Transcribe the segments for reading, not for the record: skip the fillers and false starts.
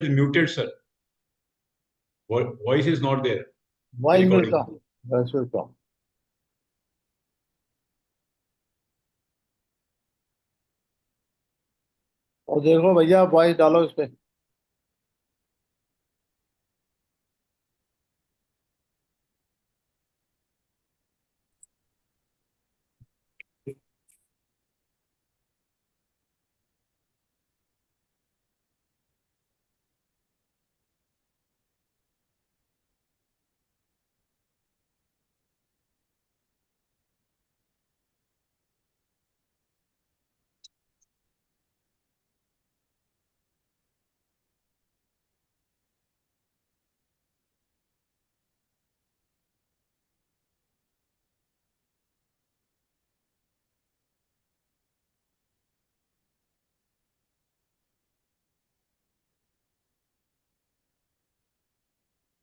is muted, sir. Voice is not there. Voice will Recording. come. Voice will come. और देखो भैया voice डालो इस पे।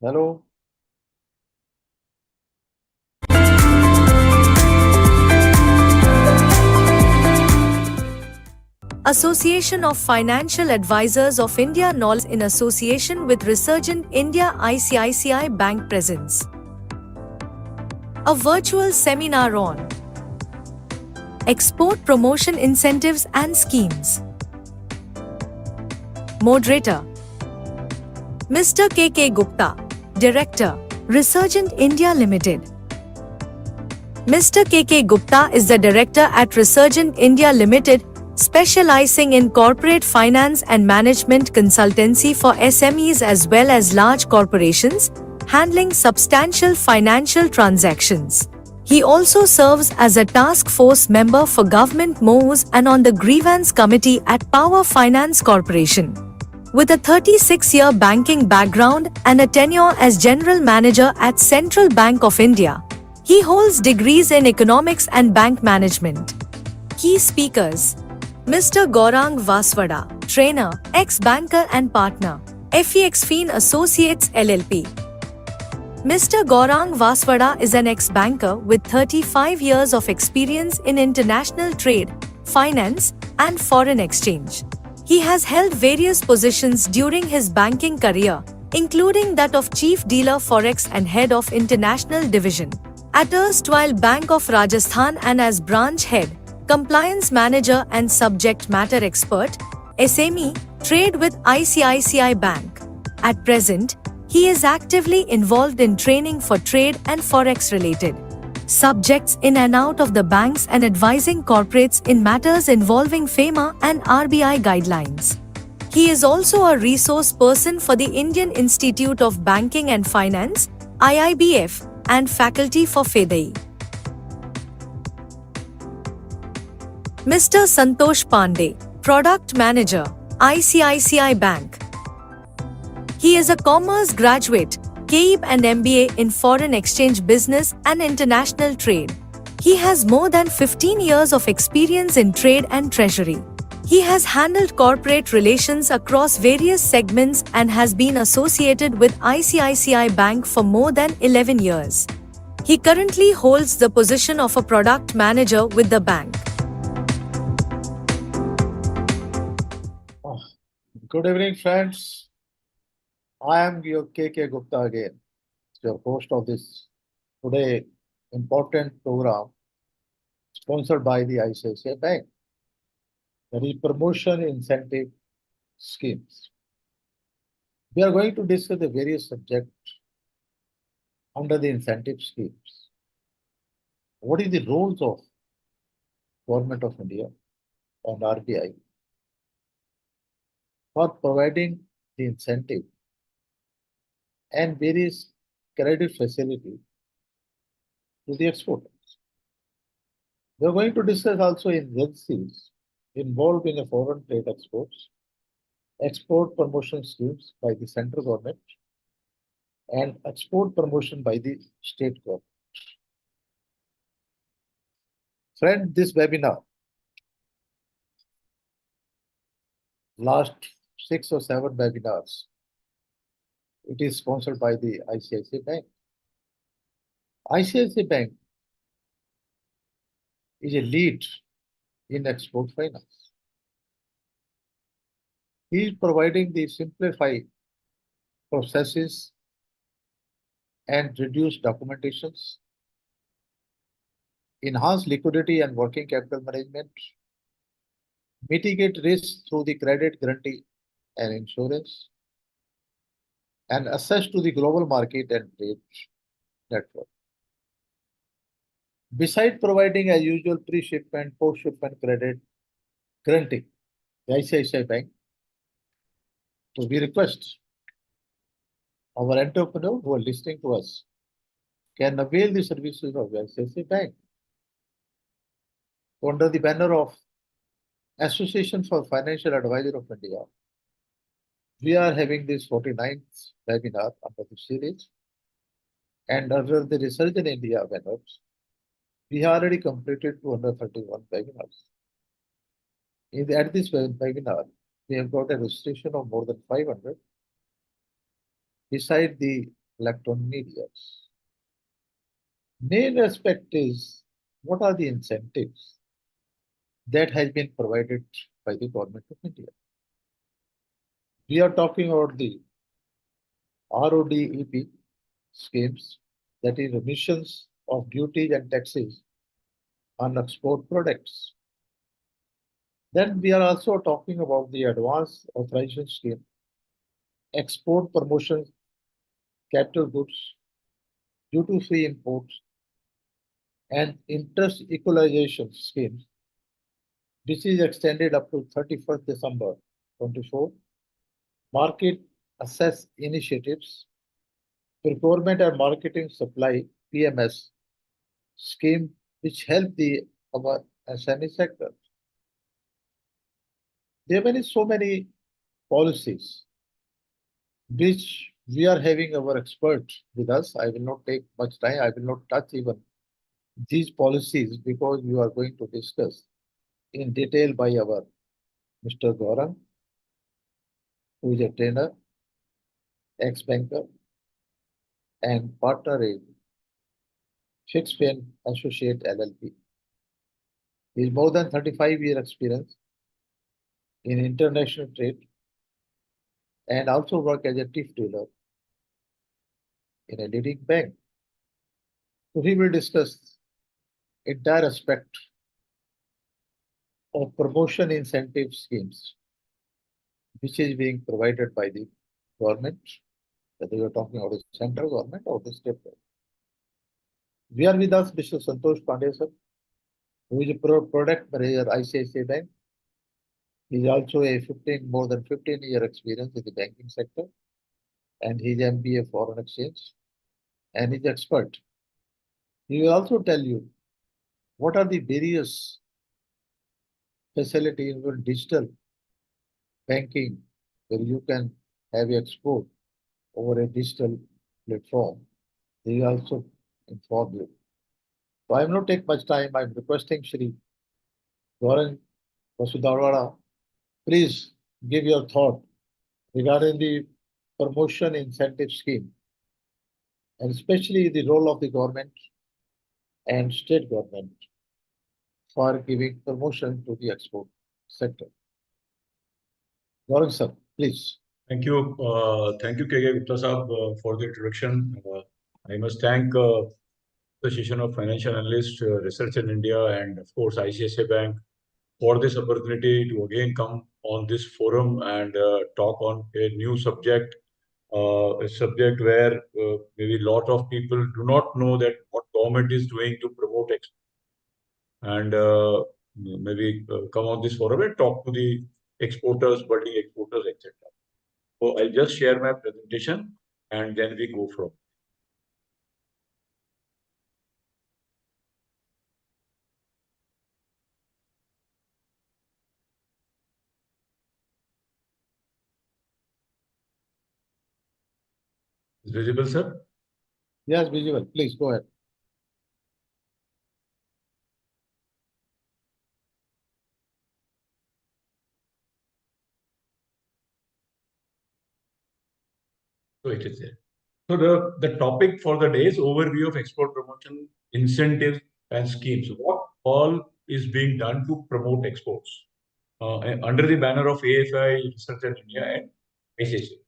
Hello. Association of Financial Advisors of India Knowledge in association with Resurgent India ICICI Bank presents a virtual seminar on export promotion incentives and schemes. Moderator Mr. K. Gupta, Director, Resurgent India Limited. Mr. K. Gupta is the Director at Resurgent India Limited, specializing in corporate finance and management consultancy for SMEs as well as large corporations, handling substantial financial transactions. He also serves as a task force member for government MoUs and on the grievance committee at Power Finance Corporation. With a 36-year banking background and a tenure as General Manager at Central Bank of India, he holds degrees in economics and bank management. Key speakers: Mr. Gaurang Vaswada, Trainer, ex-banker and partner, FEXFIN Associates LLP. Mr. Gaurang Vaswada is an ex-banker with 35 years of experience in international trade, finance, and foreign exchange. He has held various positions during his banking career, including that of Chief Dealer Forex and Head of International Division at erstwhile Bank of Rajasthan and as Branch Head, Compliance Manager and Subject Matter Expert, SME, Trade with ICICI Bank. At present, he is actively involved in training for trade and forex related subjects in and out of the banks and advising corporates in matters involving FEMA and RBI guidelines. He is also a resource person for the Indian Institute of Banking and Finance, IIBF, and faculty for FEDAI. Mr. Santosh Pandey, Product Manager, ICICI Bank. He is a commerce graduate, KEB and MBA in Foreign Exchange Business and International Trade. He has more than 15 years of experience in trade and treasury. He has handled corporate relations across various segments and has been associated with ICICI Bank for more than 11 years. He currently holds the position of a product manager with the bank. Good evening, friends. I am your K. Gupta again, your host of this today important program sponsored by the ICICI Bank. That is promotion incentive schemes. We are going to discuss the various subjects under the incentive schemes. What is the roles of Government of India and RBI for providing the incentive and various credit facility to the exporters. We are going to discuss also agencies involved in the foreign trade exports, export promotion schemes by the central government, and export promotion by the state government. Friend, this webinar, last 6 or 7 webinars, it is sponsored by the ICICI Bank. ICICI Bank is a lead in export finance. He is providing the simplified processes and reduced documentations, enhance liquidity and working capital management, mitigate risk through the credit guarantee and insurance, and access to the global market and trade network. Besides providing as usual pre-shipment, post-shipment credit guarantee, the ICICI Bank, so we request our entrepreneurs who are listening to us can avail the services of ICICI Bank. So under the banner of Association for Financial Advisor of India, we are having this 49th webinar under the series. And under the Research in India webinars, we have already completed 231 webinars. At this webinar, we have got a registration of more than 500 beside the electronic media. Main aspect is what are the incentives that has been provided by the government of India. We are talking about the RODEP schemes, that is remissions of duties and taxes on export products. Then we are also talking about the advance authorization scheme, export promotion, capital goods, duty-free imports, and interest equalization schemes. This is extended up to 31st December 24. Market access initiatives, procurement and marketing supply PMS scheme, which help our SME sector. There are so many policies which we are having our experts with us. I will not take much time. I will not touch even these policies because we are going to discuss in detail by our Mr. Gaurang, who is a trainer, ex-banker, and partner in Shakespeare Associate LLP. He has more than 35-year experience in international trade and also work as a chief dealer in a leading bank. So he will discuss entire aspect of promotion incentive schemes, which is being provided by the government, whether you are talking about the central government or the state government. We are with us Mr. Santosh Pandey, sir, who is a product manager ICICI Bank. He is also more than 15-year experience in the banking sector, and he is MBA Foreign Exchange, and he is expert. He will also tell you what are the various facilities in digital banking where you can have export over a digital platform. They will also inform you. So I will not take much time. I'm requesting Shri Gaurang Vasudharwada, please give your thought regarding the promotion incentive scheme, and especially the role of the government and state government for giving promotion to the export sector. Gaurang sir, please. Thank you, K.K. Gupta Sahab, for the introduction. I must thank Association of Financial Analysts, Research in India, and of course ICICI Bank for this opportunity to again come on this forum and talk on a new subject, a subject where maybe a lot of people do not know that what government is doing to promote export, and maybe come on this forum and talk to the exporters, budding exporters, etc. So I'll just share my presentation and then we go from. Is visible, sir? Yes, visible. Please go ahead. So it is there. So the topic for the day is overview of export promotion incentives and schemes. What all is being done to promote exports? under the banner of AFI Research in India and ICICI.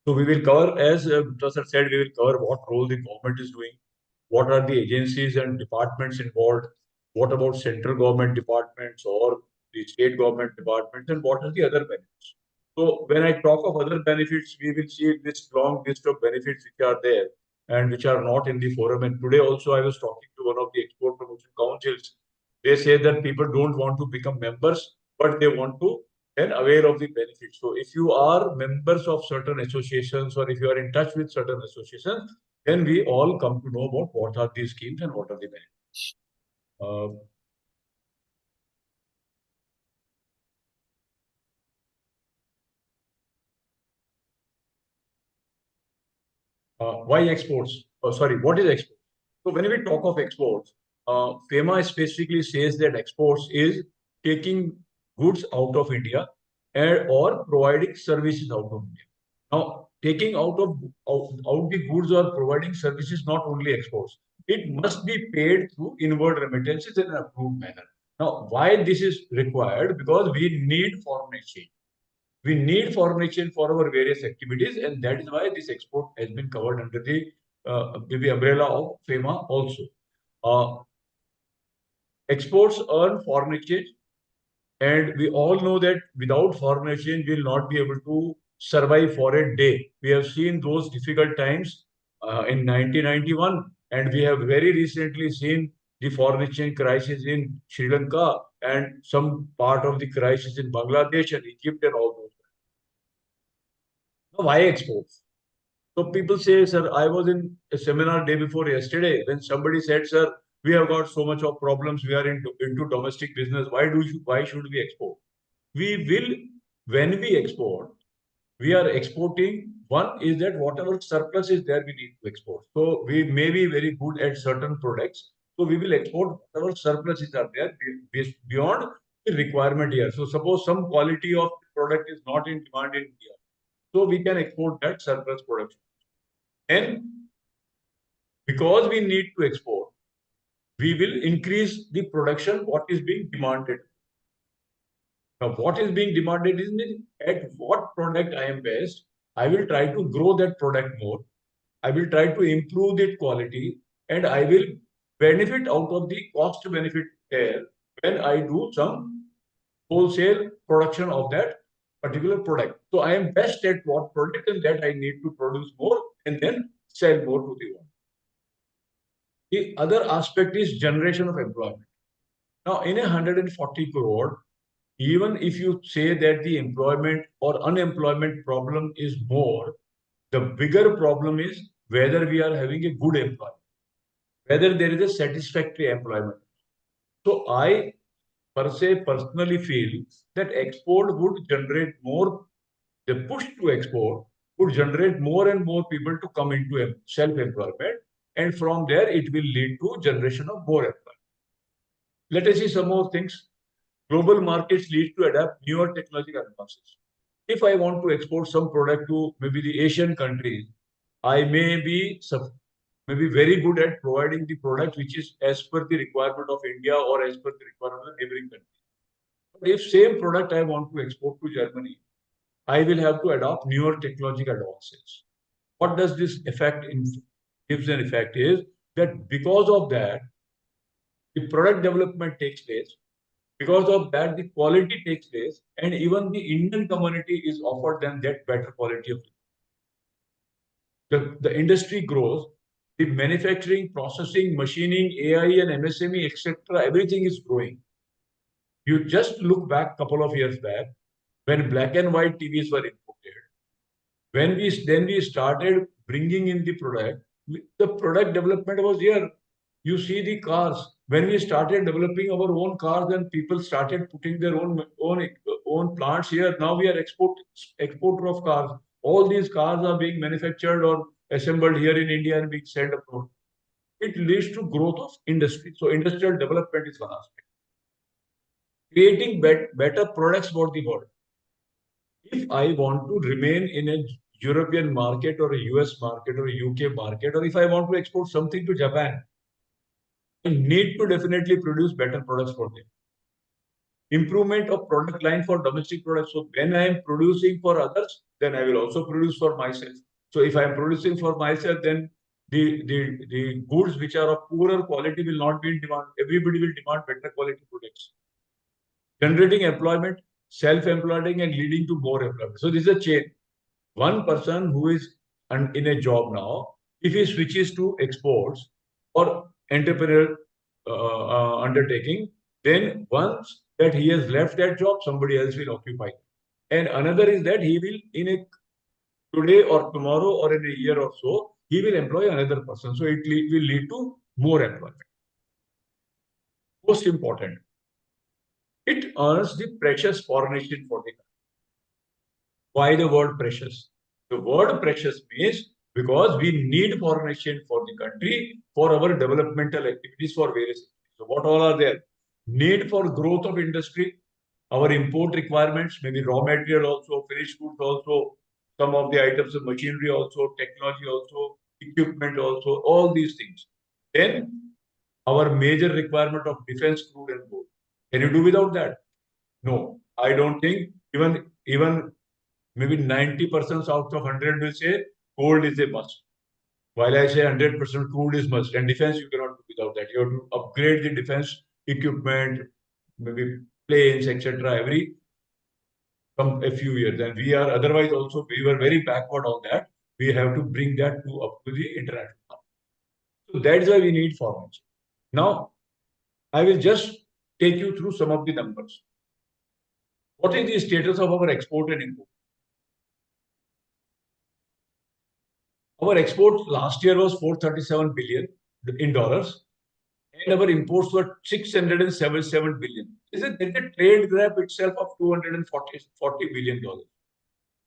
So we will cover, as Gupta sir said, we will cover what role the government is doing, what are the agencies and departments involved, what about central government departments or the state government departments, and what are the other benefits. So when I talk of other benefits, we will see this long list of benefits which are there and which are not in the forum. And today also I was talking to one of the export promotion councils. They say that people don't want to become members, but they want to and aware of the benefits. So if you are members of certain associations or if you are in touch with certain associations, then we all come to know about what are these schemes and what are the benefits. Why exports? Sorry, what is export? So when we talk of exports, FEMA specifically says that exports is taking goods out of India or providing services out of India. Now, taking out the goods or providing services not only exports. It must be paid through inward remittances in an approved manner. Now, why this is required? Because we need foreign exchange. We need foreign exchange for our various activities, and that is why this export has been covered under the umbrella of FEMA also. Exports earn foreign exchange, and we all know that without foreign exchange, we will not be able to survive for a day. We have seen those difficult times in 1991, and we have very recently seen the foreign exchange crisis in Sri Lanka and some part of the crisis in Bangladesh and Egypt and all those. Now, why exports? So people say, sir, I was in a seminar day before yesterday when somebody said, sir, we have got so much of problems. We are into domestic business. Why should we export? We will, when we export, we are exporting. One is that whatever surplus is there, we need to export. So we may be very good at certain products. So we will export whatever surpluses are there beyond the requirement here. So suppose some quality of the product is not in demand in India. So we can export that surplus production. And because we need to export, we will increase the production, what is being demanded. Now, what is being demanded is at what product I am best. I will try to grow that product more. I will try to improve its quality, and I will benefit out of the cost benefit there when I do some wholesale production of that particular product. So I am best at what product, and that I need to produce more and then sell more to the world. The other aspect is generation of employment. Now, in 140 crore, even if you say that the employment or unemployment problem is more, the bigger problem is whether we are having a good employment, whether there is a satisfactory employment. So I per se personally feel that export would generate more, the push to export would generate more and more people to come into self-employment, and from there it will lead to generation of more employment. Let us see some more things. Global markets lead to adapt newer technological advances. If I want to export some product to maybe the Asian countries, I may be very good at providing the product which is as per the requirement of India or as per the requirement of the neighboring country. But if same product I want to export to Germany, I will have to adopt newer technological advances. What does this effect gives an effect is that because of that, the product development takes place. Because of that, the quality takes place, and even the Indian community is offered them that better quality of the industry grows. The manufacturing, processing, machining, AI and MSME, etc., everything is growing. You just look back a couple of years back when black and white TVs were imported. When we started bringing in the product development was here. You see the cars. When we started developing our own cars, and people started putting their own plants here. Now we are exporter of cars. All these cars are being manufactured or assembled here in India and being sent abroad. It leads to growth of industry. So industrial development is one aspect. Creating better products for the world. If I want to remain in a European market or a US market or a UK market, or if I want to export something to Japan, I need to definitely produce better products for them. improvement of product line for domestic products. So when I am producing for others, then I will also produce for myself. So if I am producing for myself, then the goods which are of poorer quality will not be in demand. Everybody will demand better quality products. Generating employment, self-employing, and leading to more employment. So this is a chain. One person who is in a job now, if he switches to exports or entrepreneurial undertaking, then once that he has left that job, somebody else will occupy. And another is that he will, in a today or tomorrow or in a year or so, he will employ another person. So it will lead to more employment. Most important, it earns the precious foreign exchange for the country. Why the word precious? The word precious means because we need foreign exchange for the country for our developmental activities for various. So what all are there? Need for growth of industry, our import requirements, maybe raw material also, finished goods also, some of the items of machinery also, technology also, equipment also, all these things. Then our major requirement of defense, crude and gold. Can you do without that? No, I don't think even maybe 90% out of 100 will say gold is a must. While I say 100% crude is must, and defense you cannot do without that. You have to upgrade the defense equipment, maybe planes, etc. every a few years. And we are otherwise also we were very backward on that. We have to bring that up to the international. So that's why we need foreign exchange. Now, I will just take you through some of the numbers. What is the status of our export and import? Our exports last year was 437 billion in dollars, and our imports were 677 billion. There's a trade gap itself of 240 billion dollars.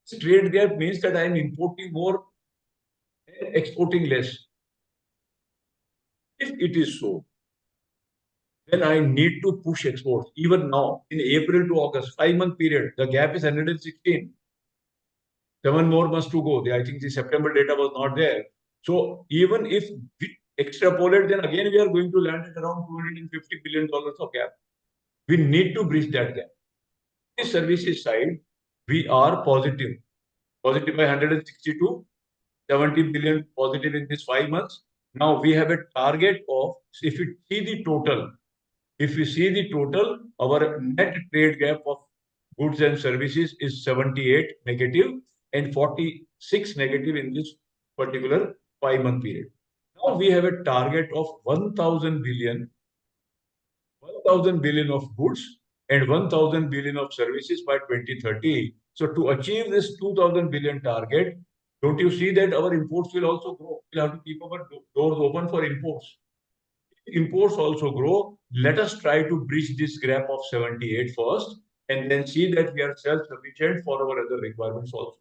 This trade gap means that I am importing more and exporting less. If it is so, then I need to push exports. Even now, in April to August, 5-month period, the gap is 116. 7 more months to go. I think the September data was not there. So even if we extrapolate, then again we are going to land at around $250 billion of gap. We need to bridge that gap. On the services side, we are positive by 162, 70 billion positive in these 5 months. Now we have a target of, if we see the total, our net trade gap of goods and services is 78 negative and 46 negative in this particular 5-month period. Now we have a target of 1,000 billion of goods and 1,000 billion of services by 2030. So to achieve this 2,000 billion target, don't you see that our imports will also grow? We'll have to keep our doors open for imports. Imports also grow. Let us try to bridge this gap of 78 first, and then see that we are self-sufficient for our other requirements also.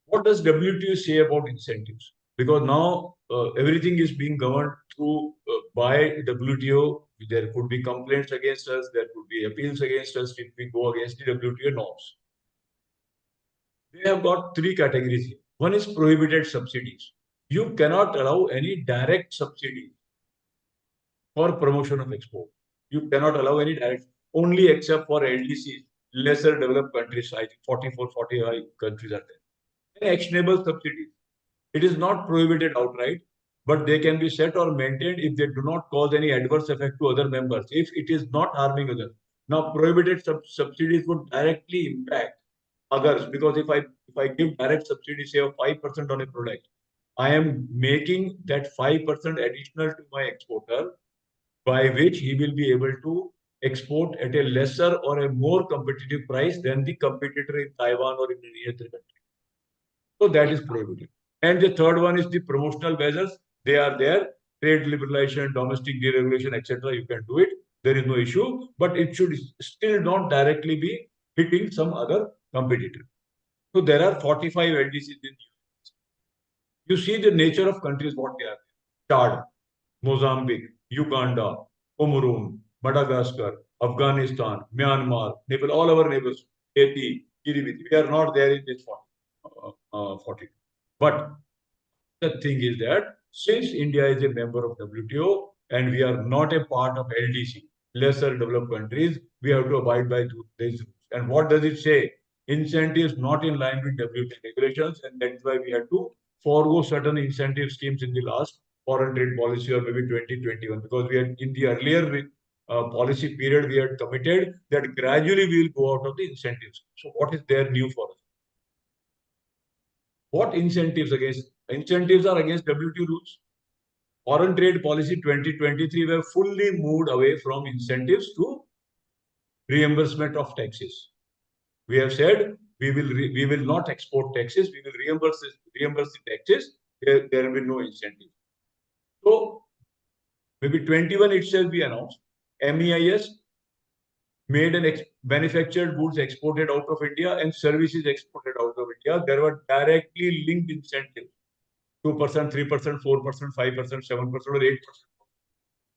What does WTO say about incentives? Because now everything is being governed through by WTO. There could be complaints against us. There could be appeals against us if we go against the WTO norms. They have got 3 categories here. One is prohibited subsidies. You cannot allow any direct subsidy for promotion of export. You cannot allow any direct, only except for LDCs, lesser developed countries. I think 44, 45 countries are there. Actionable subsidies. It is not prohibited outright, but they can be set or maintained if they do not cause any adverse effect to other members, if it is not harming others. Now, prohibited subsidies would directly impact others, because if I give direct subsidy, say of 5% on a product, I am making that 5% additional to my exporter, by which he will be able to export at a lesser or a more competitive price than the competitor in Taiwan or in any other country. So that is prohibited. And the third one is the promotional measures. They are there. Trade liberalization, domestic deregulation, etc. You can do it. There is no issue, but it should still not directly be hitting some other competitor. So there are 45 LDCs in US. You see the nature of countries, what they are. Chad, Mozambique, Uganda, Cameroon, Madagascar, Afghanistan, Myanmar, Nepal, all our neighbors, Haiti, Kiribati. We are not there in this 40. But the thing is that since India is a member of WTO, and we are not a part of LDC, lesser developed countries. We have to abide by these rules. And what does it say? Incentives not in line with WTO regulations, and that's why we had to forego certain incentive schemes in the last foreign trade policy or maybe 2021, because we had in the earlier policy period, we had committed that gradually we will go out of the incentives. So what is there new for us? What incentives against? Incentives are against WTO rules. Foreign trade policy 2023 were fully moved away from incentives to reimbursement of taxes. We have said we will not export taxes. We will reimburse the taxes. There will be no incentive. So maybe 21 itself we announced MEIS made and manufactured goods exported out of India and services exported out of India. There were directly linked incentives. 2%, 3%, 4%, 5%, 7%, or 8%.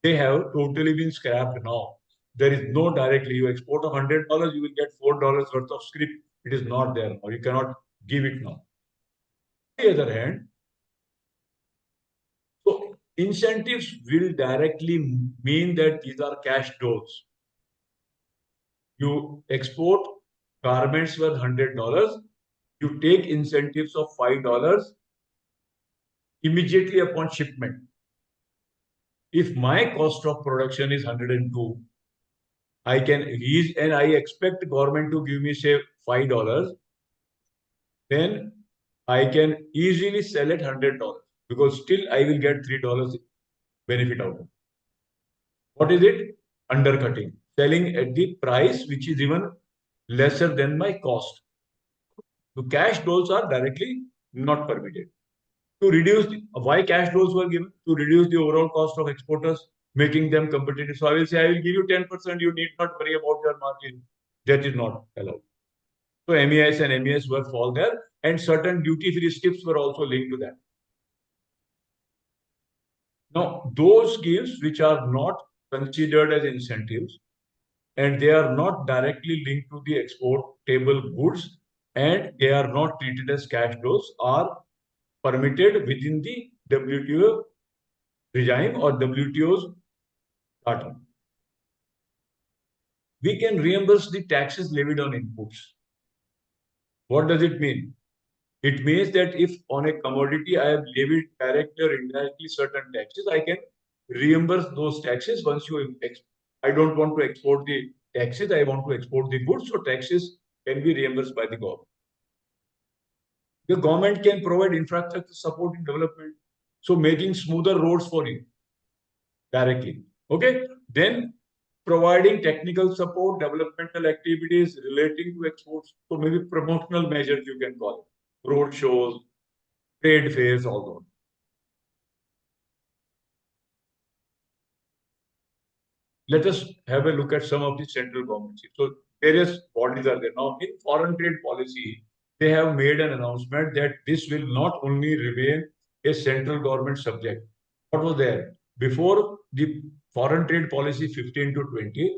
They have totally been scrapped now. There is no directly. You export $100, you will get $4 worth of scrip. It is not there now. You cannot give it now. On the other hand, so incentives will directly mean that these are cash flows. You export garments worth $100, you take incentives of $5 immediately upon shipment. If my cost of production is 102, I can use, and I expect the government to give me say $5, then I can easily sell at $100 because still I will get $3 benefit out of it. What is it? Undercutting, selling at the price which is even lesser than my cost. So cash flows are directly not permitted. To reduce why cash flows were given? To reduce the overall cost of exporters, making them competitive. So I will say, I will give you 10%, you need not worry about your margin. That is not allowed. So MEIS and MES were fall there, and certain duty-free skips were also linked to that. Now, those schemes which are not considered as incentives, and they are not directly linked to the exportable goods, and they are not treated as cash flows, are permitted within the WTO regime or WTO's pattern. We can reimburse the taxes levied on inputs. What does it mean? It means that if on a commodity I have levied directly or indirectly certain taxes, I can reimburse those taxes once you I don't want to export the taxes, I want to export the goods, so taxes can be reimbursed by the government. The government can provide infrastructure support in development, so making smoother roads for you directly. Okay, then providing technical support, developmental activities relating to exports. So maybe promotional measures you can call it, road shows, trade fairs, all those. Let us have a look at some of the central governments. So various bodies are there. Now in foreign trade policy, they have made an announcement that this will not only remain a central government subject. What was there? Before the foreign trade policy 15 to 20,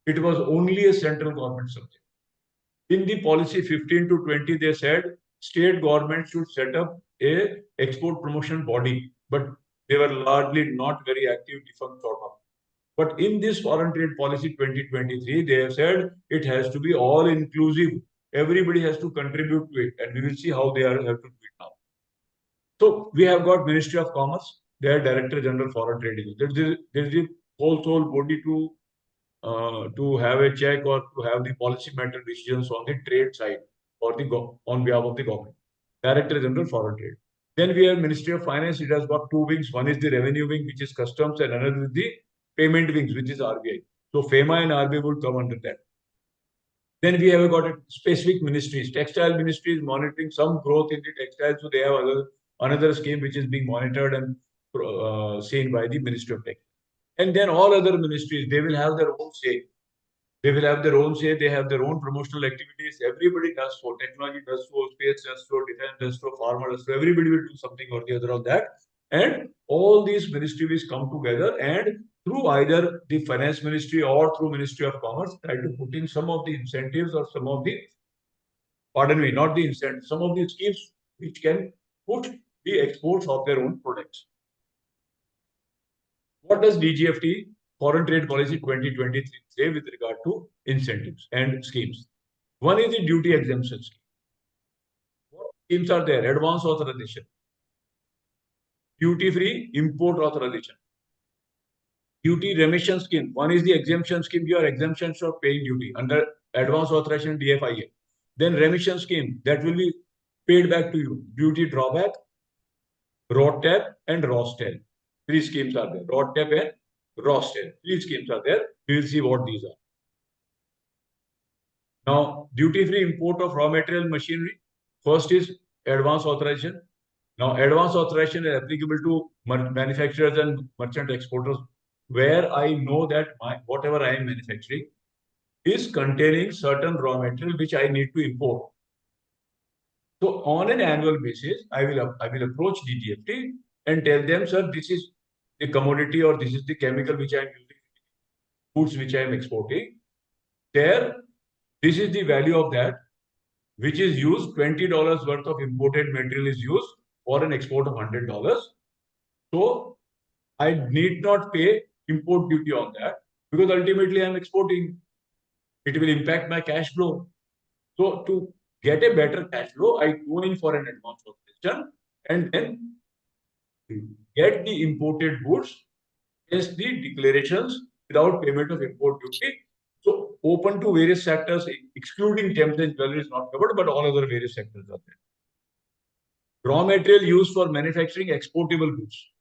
it was only a central government subject. In the policy 15 to 20, they said state government should set up a export promotion body, but they were largely not very active, defunct sort of. But in this foreign trade policy 2023, they have said it has to be all inclusive. Everybody has to contribute to it, and we will see how they have to do it now. So we have got Ministry of Commerce, their Director General Foreign Trade. There is a whole body to have a check or to have the policy matter decisions on the trade side or on behalf of the government. Director General Foreign Trade. Then we have Ministry of Finance. It has got two wings. One is the revenue wing, which is customs, and another is the payment wings, which is RBI. So FEMA and RBI will come under that. Then we have got specific ministries. Textile Ministry is monitoring some growth in the textiles. So they have another scheme which is being monitored and seen by the Ministry of Textiles. And then all other ministries, they will have their own say. They will have their own say. They have their own promotional activities. Everybody does so. Technology does so. Space does so. Defense does so. Pharma does so. Everybody will do something or the other on that. And all these ministries come together and through either the Finance Ministry or through Ministry of Commerce, try to put in some of the incentives or some of the, pardon me, not the incentives, some of the schemes which can push the exports of their own products. What does DGFT, Foreign Trade Policy 2023, say with regard to incentives and schemes? One is the duty exemption scheme. What schemes are there? Advance authorization, duty-free import authorization, duty remission scheme. One is the exemption scheme. Your exemptions for paying duty under advance authorization DFIA. Then remission scheme that will be paid back to you. Duty drawback, RODTAP and ROSTEL. Three schemes are there. RODTAP and ROSTEL. Three schemes are there. We will see what these are. Now, duty-free import of raw material machinery. First is advance authorization. Now, advance authorization is applicable to manufacturers and merchant exporters where I know that whatever I am manufacturing is containing certain raw material which I need to import. So on an annual basis, I will approach DGFT and tell them, sir, this is the commodity or this is the chemical which I am using, goods which I am exporting. There, this is the value of that, which is used, $20 worth of imported material is used for an export of $100. So I need not pay import duty on that because ultimately I am exporting. It will impact my cash flow. So to get a better cash flow, I go in for an advance authorization and then get the imported goods as the declarations without payment of import duty. So open to various sectors, excluding gems and jewelry is not covered, but all other various sectors are there. Raw material used for manufacturing exportable goods.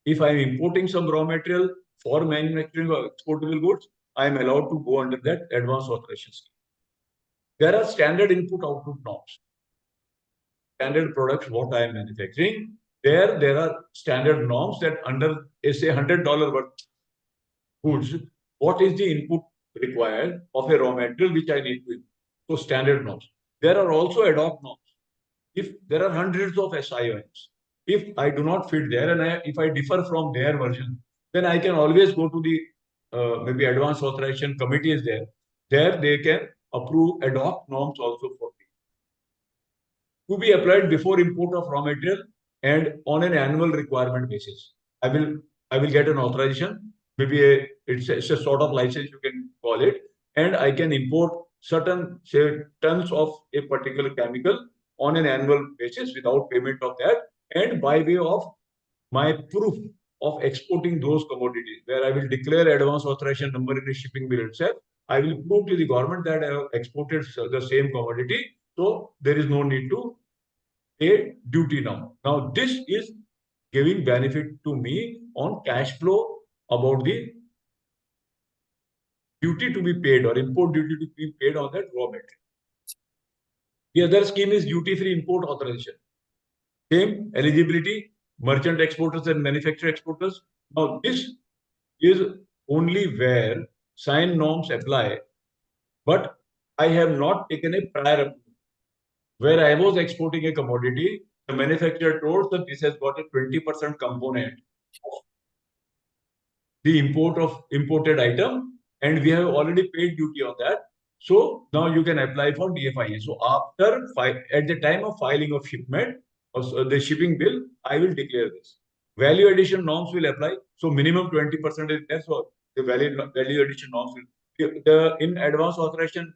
If I am importing some raw material for manufacturing of exportable goods, I am allowed to go under that advance authorization scheme. There are standard input-output norms. Standard products, what I am manufacturing, there are standard norms that under, say, $100 worth goods, what is the input required of a raw material which I need to input? So standard norms. There are also ad hoc norms. If there are hundreds of SIOMs, if I do not fit there and if I differ from their version, then I can always go to the maybe advanced authorization committee is there. There they can approve ad hoc norms also for me. To be applied before import of raw material and on an annual requirement basis. I will get an authorization. Maybe it's a sort of license you can call it, and I can import certain, say, tons of a particular chemical on an annual basis without payment of that, and by way of my proof of exporting those commodities, where I will declare advance authorization number in the shipping bill itself. I will prove to the government that I have exported the same commodity, so there is no need to pay duty now. Now, this is giving benefit to me on cash flow about the duty to be paid or import duty to be paid on that raw material. The other scheme is duty-free import authorization. Same eligibility, merchant exporters and manufacturer exporters. Now, this is only where sign norms apply, but I have not taken a prior approval. Where I was exporting a commodity, the manufacturer told that this has got a 20% component of the import of imported item, and we have already paid duty on that. So now you can apply for DFIA. So at the time of filing of shipment, or the shipping bill, I will declare this. Value addition norms will apply. So minimum 20% is there. So the value addition norms will, in advance authorization,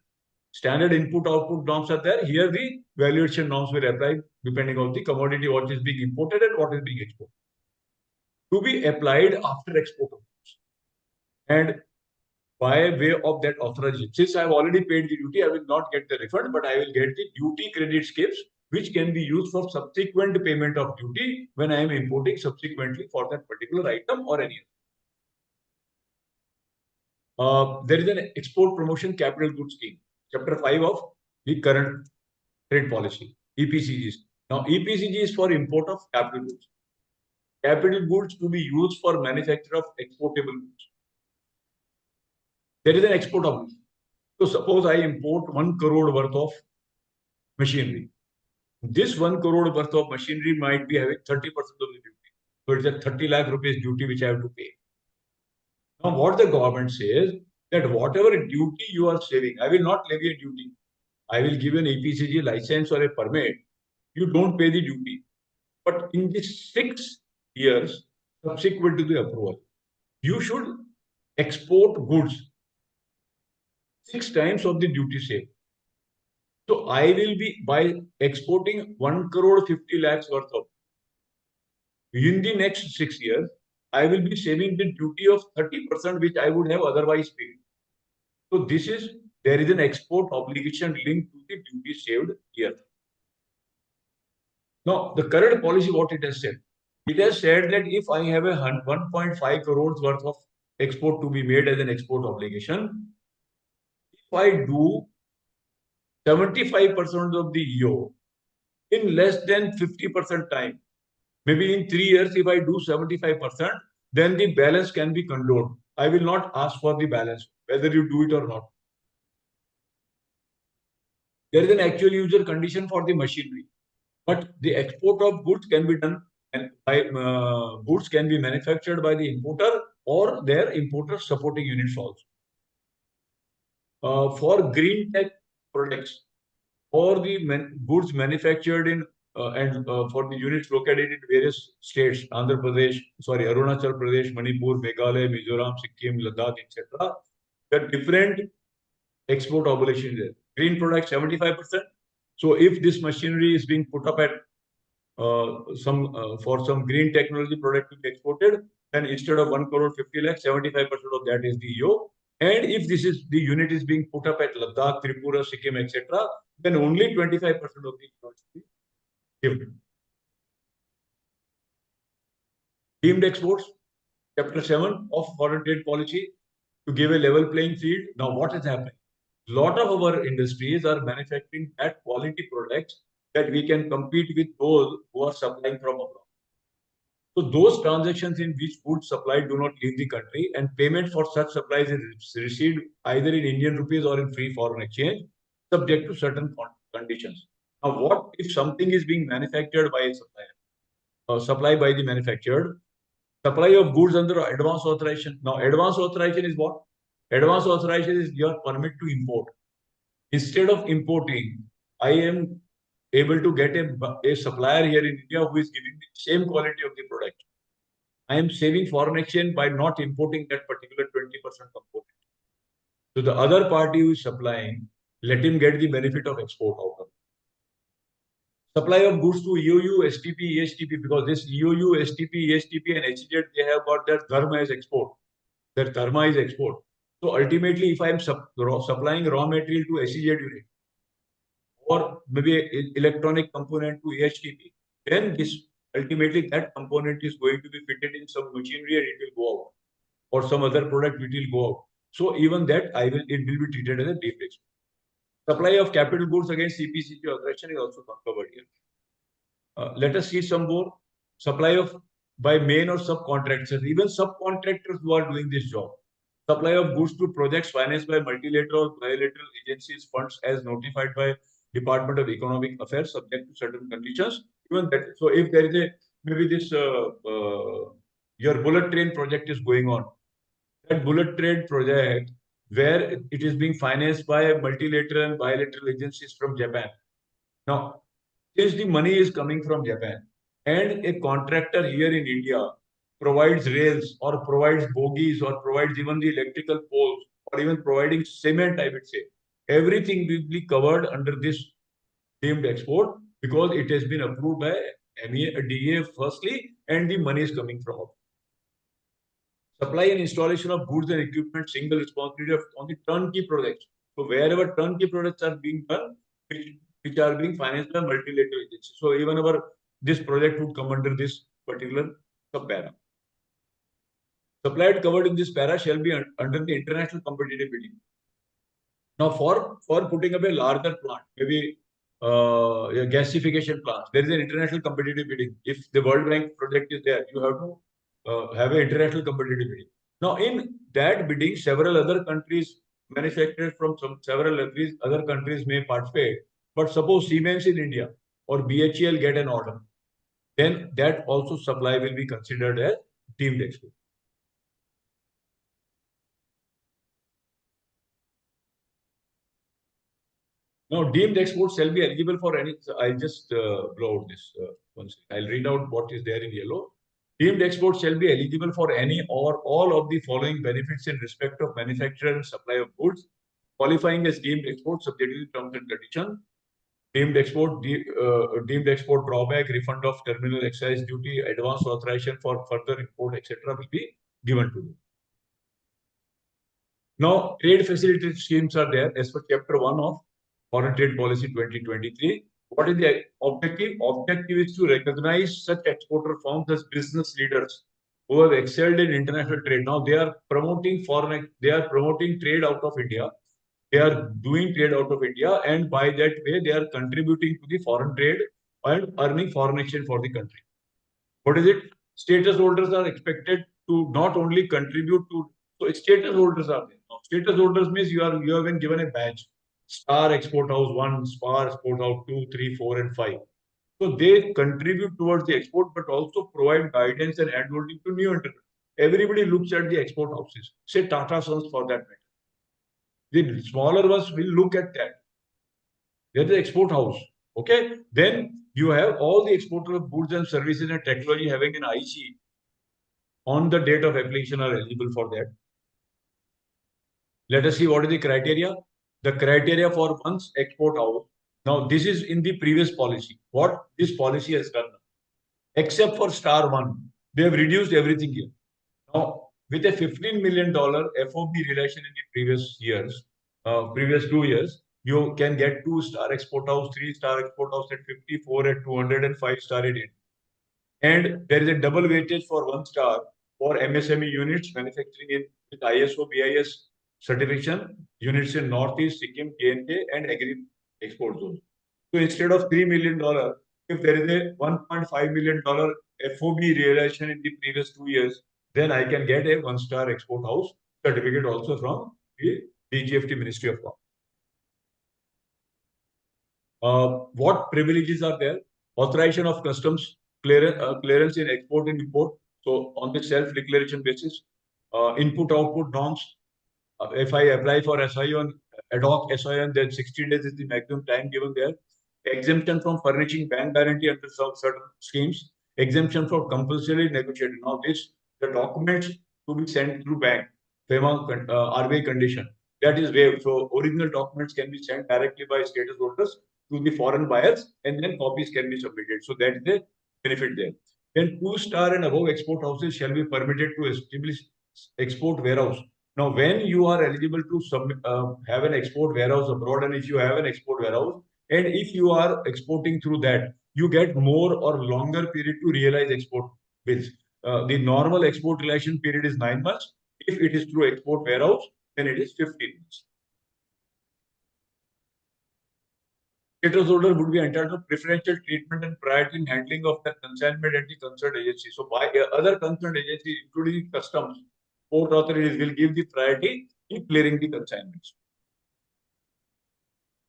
standard input-output norms are there. Here the value addition norms will apply depending on the commodity, what is being imported and what is being exported. To be applied after export of goods. And by way of that authorization, since I have already paid the duty, I will not get the refund, but I will get the duty credit schemes, which can be used for subsequent payment of duty when I am importing subsequently for that particular item or any other. There is an export promotion capital goods scheme, chapter 5 of the current trade policy, EPCGs. Now, EPCG is for import of capital goods. Capital goods to be used for manufacture of exportable goods. There is an export of. So suppose I import 1 crore worth of machinery. This 1 crore worth of machinery might be having 30% of the duty. So it's a 30 lakh rupees duty which I have to pay. Now, what the government says that whatever duty you are saving, I will not levy a duty. I will give an EPCG license or a permit. You don't pay the duty. But in the 6 years subsequent to the approval, you should export goods 6 times of the duty saved. So I will be, by exporting 1 crore 50 lakhs worth of, in the next 6 years, I will be saving the duty of 30%, which I would have otherwise paid. So there is an export obligation linked to the duty saved here. Now, the current policy, what it has said? It has said that if I have a 1.5 crores worth of export to be made as an export obligation, if I do 75% of the EO in less than 50% time, maybe in 3 years, if I do 75%, then the balance can be controlled. I will not ask for the balance, whether you do it or not. There is an actual user condition for the machinery, but the export of goods can be done, and goods can be manufactured by the importer or their importer supporting units also. For green tech products, or the goods manufactured in for the units located in various states, Arunachal Pradesh, Manipur, Meghalaya, Mizoram, Sikkim, Ladakh, etc. There are different export obligations there. Green products 75%. So if this machinery is being put up at for some green technology product to be exported, then instead of 1 crore 50 lakhs, 75% of that is the EO. And if the unit is being put up at Ladakh, Tripura, Sikkim, etc., then only 25% of the EO should be given. Deemed exports, Chapter 7 of Foreign Trade Policy, to give a level playing field. Now, what is happening? A lot of our industries are manufacturing that quality products that we can compete with those who are supplying from abroad. So those transactions in which goods supplied do not leave the country, and payment for such supplies is received either in Indian rupees or in free foreign exchange, subject to certain conditions. Now, what if something is being manufactured by a supplier, supplied by the manufacturer, supply of goods under advance authorization? Now, advance authorization is what? Advance authorization is your permit to import. Instead of importing, I am able to get a supplier here in India who is giving the same quality of the product. I am saving foreign exchange by not importing that particular 20% component. So the other party who is supplying, let him get the benefit of export out of it. Supply of goods to EOU, STP, ESTP, because this EOU, STP, ESTP, and HZ, they have got their dharma as export. Their dharma is export. So ultimately, if I am supplying raw material to SEZ unit, or maybe an electronic component to EHTP, then this ultimately that component is going to be fitted in some machinery and it will go out, or some other product which will go out. So even that it will be treated as a deemed export. Supply of capital goods against CPCP authorization is also covered here. Let us see some more. Supply of by main or subcontractors, even subcontractors who are doing this job. Supply of goods to projects financed by multilateral or bilateral agencies, funds as notified by Department of Economic Affairs, subject to certain conditions. Even that, so if there is maybe this your bullet train project is going on, that bullet train project where it is being financed by multilateral and bilateral agencies from Japan. Now, since the money is coming from Japan, and a contractor here in India provides rails or provides bogies or provides even the electrical poles or even providing cement, I would say, everything will be covered under this deemed export because it has been approved by DA firstly, and the money is coming from abroad. Supply and installation of goods and equipment, single responsibility on the turnkey projects. So wherever turnkey projects are being done, which are being financed by multilateral agencies. So even this project would come under this particular subpara. Supplied covered in this para shall be under the international competitive bidding. Now, for putting up a larger plant, maybe a gasification plant, there is an international competitive bidding. If the World Bank project is there, you have to have an international competitive bidding. Now, in that bidding, several other countries, manufacturers from several other countries may participate. But suppose Siemens in India or BHEL get an order, then that also supply will be considered as deemed export. Now, deemed exports shall be eligible for any. I'll just blow out this once. I'll read out what is there in yellow. Deemed exports shall be eligible for any or all of the following benefits in respect of manufacture and supply of goods, qualifying as deemed export subject to the terms and conditions. Deemed export drawback, refund of terminal excise duty, advance authorization for further import, etc. will be given to you. Now, trade facility schemes are there as per Chapter 1 of Foreign Trade Policy 2023. What is the objective? Objective is to recognize such exporter firms as business leaders who have excelled in international trade. Now they are promoting trade out of India. They are doing trade out of India, and by that way, they are contributing to the foreign trade and earning foreign exchange for the country. What is it? Status holders are expected to not only contribute to, so status holders are there. Now, status holders means you have been given a badge. Star Export House 1, Star Export House 2, 3, 4, and 5. So they contribute towards the export, but also provide guidance and handholding to new entrepreneurs. Everybody looks at the export houses. Say Tata Sons for that matter. The smaller ones will look at that. They're the export house. Okay. Then you have all the exporter of goods and services and technology having an IC on the date of application are eligible for that. Let us see what is the criteria. The criteria for one's export house. Now, this is in the previous policy. What this policy has done, except for Star 1, they have reduced everything here. Now, with a $15 million FOB relation in the previous years, previous 2 years, you can get 2-star export house, 3-star export house at 54 at 200 and 5-star at 80. And there is a double weightage for 1 star for MSME units manufacturing in with ISO BIS certification units in Northeast, Sikkim, KNK, and Agri export zone. So instead of $3 million, if there is a $1.5 million FOB realization in the previous 2 years, then I can get a 1-star export house certificate also from the DGFT Ministry of Commerce. What privileges are there? Authorization of customs clearance in export and import. So on the self-declaration basis, input-output norms. If I apply for SION, ad hoc SION, then 60 days is the maximum time given there. Exemption from furnishing bank guarantee under certain schemes. Exemption for compulsory negotiating. Now the documents to be sent through bank, FEMA RBI condition, that is waived. So original documents can be sent directly by status holders to the foreign buyers, and then copies can be submitted. So that is the benefit there. Then 2-star and above export houses shall be permitted to establish export warehouse. Now, when you are eligible to have an export warehouse abroad, and if you have an export warehouse, and if you are exporting through that, you get more or longer period to realize export bills. The normal export relation period is 9 months. If it is through export warehouse, then it is 15 months. Status holder would be entitled to preferential treatment and priority in handling of the consignment at the concerned agency. So by other concerned agencies, including customs, port authorities will give the priority in clearing the consignments.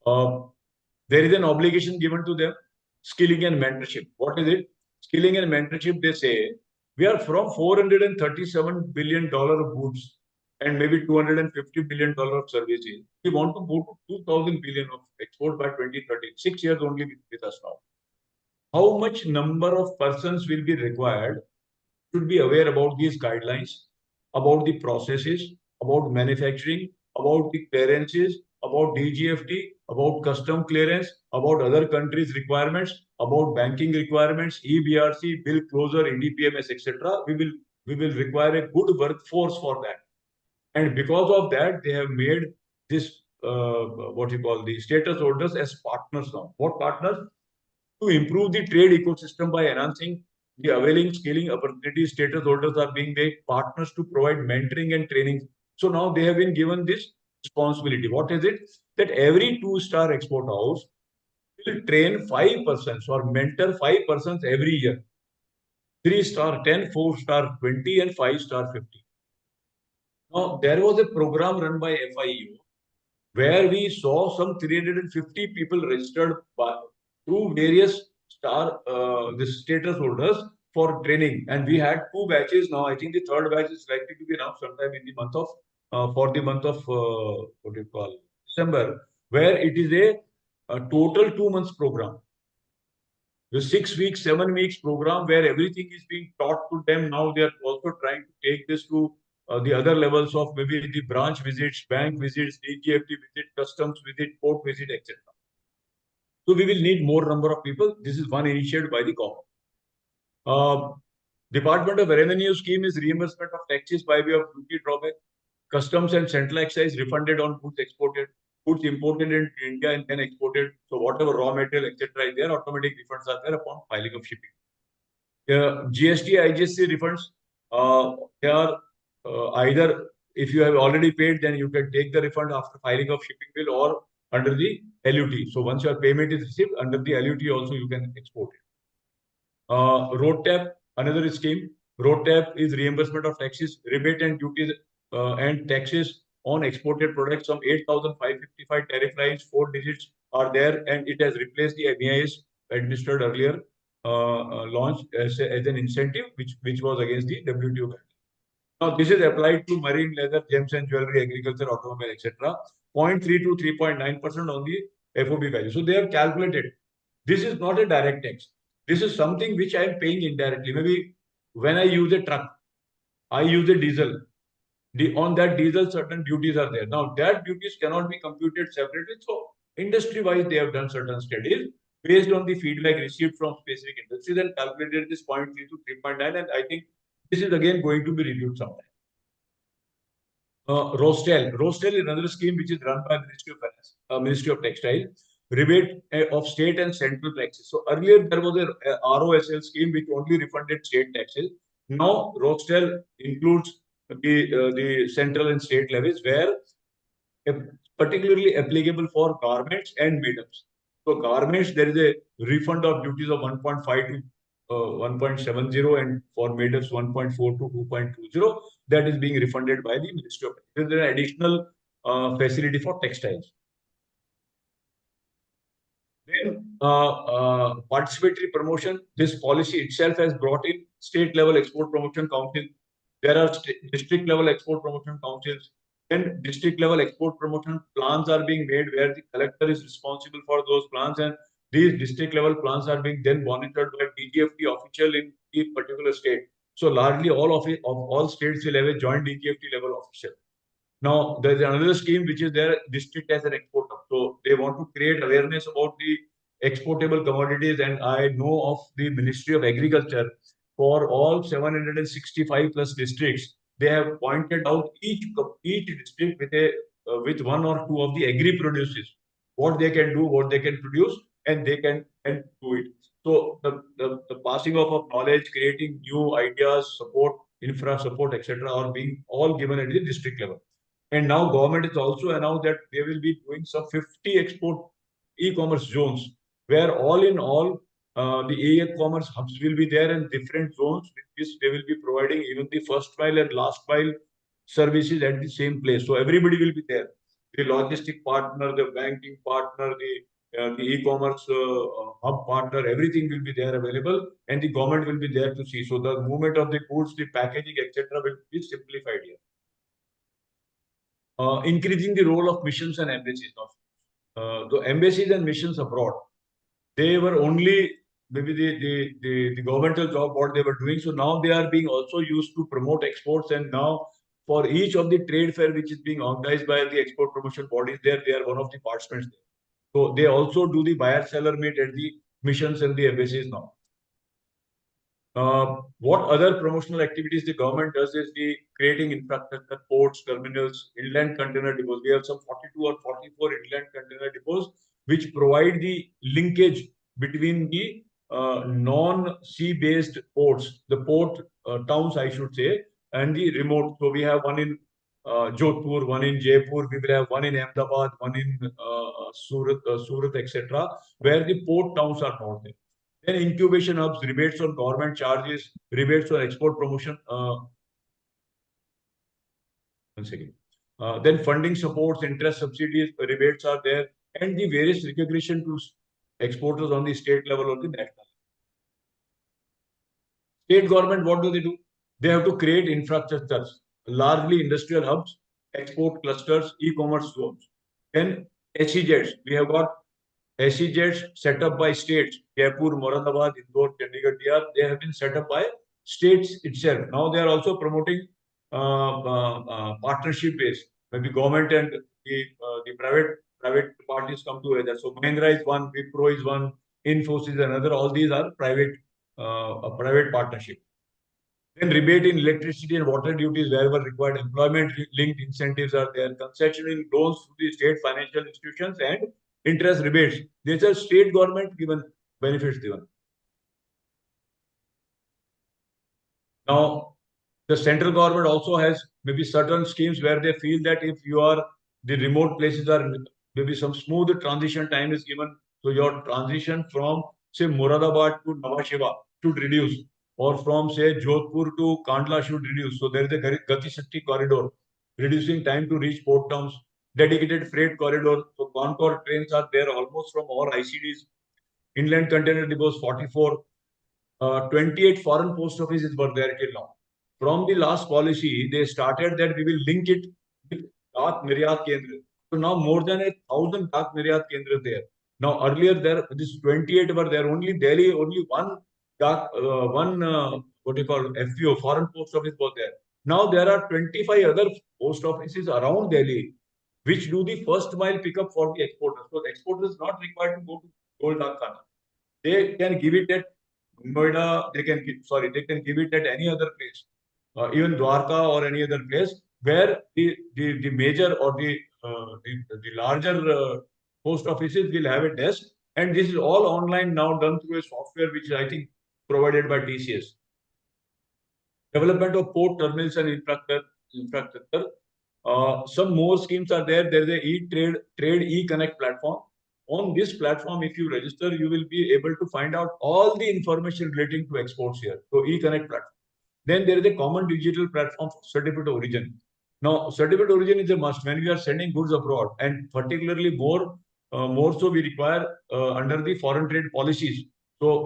There is an obligation given to them, skilling and mentorship. What is it? Skilling and mentorship, they say, we are from $437 billion of goods and maybe $250 billion of services. We want to go to 2,000 billion of export by 2030. 6 years only with us now. How much number of persons will be required? Should be aware about these guidelines, about the processes, about manufacturing, about the clearances, about DGFT, about custom clearance, about other countries' requirements, about banking requirements, EBRC, bill closure, EDPMS, etc. We will require a good workforce for that. And because of that, they have made this, what you call the status holders as partners now. What partners? To improve the trade ecosystem by enhancing the availing skilling opportunities, status holders are being made partners to provide mentoring and training. So now they have been given this responsibility. What is it? That every 2-star export house will train 5 persons or mentor 5 persons every year. 3-star 10, 4-star 20, and 5-star 50. Now, there was a program run by FIEO where we saw some 350 people registered through various the status holders for training. And we had 2 batches. Now, I think the 3rd batch is likely to be announced sometime in the month of, for the month of, what do you call, December, where it is a total 2 months program. The 6 weeks, 7 weeks program where everything is being taught to them. Now they are also trying to take this to the other levels of maybe the branch visits, bank visits, DGFT visit, customs visit, port visit, etc. So we will need more number of people. This is one initiated by the government. Department of Revenue scheme is reimbursement of taxes by way of duty drawback. Customs and central excise refunded on goods exported, goods imported in India and then exported. So whatever raw material, etc., is there, automatic refunds are there upon filing of shipping. GST, IGST refunds, they are either if you have already paid, then you can take the refund after filing of shipping bill or under the LUT. So once your payment is received, under the LUT also you can export it. Road TAP, another scheme. Road TAP is reimbursement of taxes, rebate and duties and taxes on exported products. Some 8,555 tariff lines, 4 digits are there, and it has replaced the MEIS administered earlier, launched as an incentive, which was against the WTO guidelines. Now, this is applied to marine, leather, gems and jewelry, agriculture, automobile, etc. 0.3 to 3.9% on the FOB value. So they have calculated. This is not a direct tax. This is something which I am paying indirectly. Maybe when I use a truck, I use a diesel. On that diesel, certain duties are there. Now, that duties cannot be computed separately. So, industry-wise, they have done certain studies based on the feedback received from specific industries and calculated this 0.3 to 3.9. And I think this is again going to be reviewed sometime. Rostel. Rostel is another scheme which is run by Ministry of Finance, Ministry of Textile, rebate of state and central taxes. So earlier there was a ROSL scheme which only refunded state taxes. Now Rostel includes the central and state levies, where particularly applicable for garments and mediums. So garments, there is a refund of duties of 1.5 to 1.70, and for mediums 1.4 to 2.20. That is being refunded by the Ministry of Finance. There is an additional facility for textiles. Then participatory promotion. This policy itself has brought in state level export promotion council. There are district level export promotion councils. Then district level export promotion plans are being made where the collector is responsible for those plans, and these district level plans are being then monitored by DGFT official in the particular state. So largely all states will have a joint DGFT level official. Now there is another scheme which is there, district as an exporter. So they want to create awareness about the exportable commodities, and I know of the Ministry of Agriculture for all 765 plus districts. They have pointed out each district with one or two of the agri produces, what they can do, what they can produce, and they can do it. So the passing of knowledge, creating new ideas, support, infra support, etc., are being all given at the district level. And now government has also announced that they will be doing some 50 export e-commerce zones, where all in all the e-commerce hubs will be there, and different zones with which they will be providing even the first mile and last mile services at the same place. So everybody will be there. The logistic partner, the banking partner, the e-commerce hub partner, everything will be there available, and the government will be there to see. So the movement of the goods, the packaging, etc., will be simplified here. Increasing the role of missions and embassies. The embassies and missions abroad, they were only maybe the governmental job what they were doing. So now they are being also used to promote exports, and now for each of the trade fair which is being organized by the export promotion bodies, they are one of the participants there. So they also do the buyer-seller meet at the missions and the embassies now. What other promotional activities the government does is the creating infrastructure, ports, terminals, inland container depots. We have some 42 or 44 inland container depots which provide the linkage between the non-sea-based ports, the port towns, I should say, and the remote. So we have one in Jodhpur, one in Jaipur, we will have one in Ahmedabad, one in Surat, etc., where the port towns are not there. Then incubation hubs, rebates on government charges, rebates on export promotion. One second. Then funding supports, interest subsidies, rebates are there, and the various recognition to exporters on the state level or the national. State government, what do? They have to create infrastructures, largely industrial hubs, export clusters, e-commerce zones. Then SEZs, we have got SEZs set up by states, Jaipur, Moradabad, Indore, Chandigarh, they have been set up by states itself. Now they are also promoting partnership based. Maybe government and the private parties come together. So Mahindra is one, Wipro is one, Infosys another. All these are private partnership. Then rebate in electricity and water duties wherever required. Employment-linked incentives are there. Concession in loans to the state financial institutions and interest rebates. These are state government given benefits given. Now, the central government also has maybe certain schemes where they feel that if you are the remote places are maybe some smooth transition time is given. So your transition from say Moradabad to Nhava Sheva should reduce, or from say Jodhpur to Kandla should reduce. So there is a Gati Shakti corridor, reducing time to reach port towns. Dedicated freight corridor. So Concord trains are there almost from all ICDs. Inland container depots 44. 28 foreign post offices were there till now. From the last policy, they started that we will link it with Dak Niryat Kendra. So now more than 1,000 Dak Niryat Kendra there. Now earlier there, this 28 were there, only Delhi, only one what do you call FPO, foreign post office was there. Now there are 25 other post offices around Delhi, which do the first mile pickup for the exporters. So the exporter is not required to go to Gold Dak Khana. They can give it at Noida, they can give it at any other place, even Dwarka or any other place where the major or the larger post offices will have a desk, and this is all online now done through a software which is I think provided by TCS. Development of port terminals and infrastructure. Some more schemes are there. There is a trade e-connect platform. On this platform, if you register, you will be able to find out all the information relating to exports here. So e-connect platform. Then there is a common digital platform for certificate of origin. Now, certificate of origin is a must when we are sending goods abroad, and particularly more so we require under the foreign trade policies. So,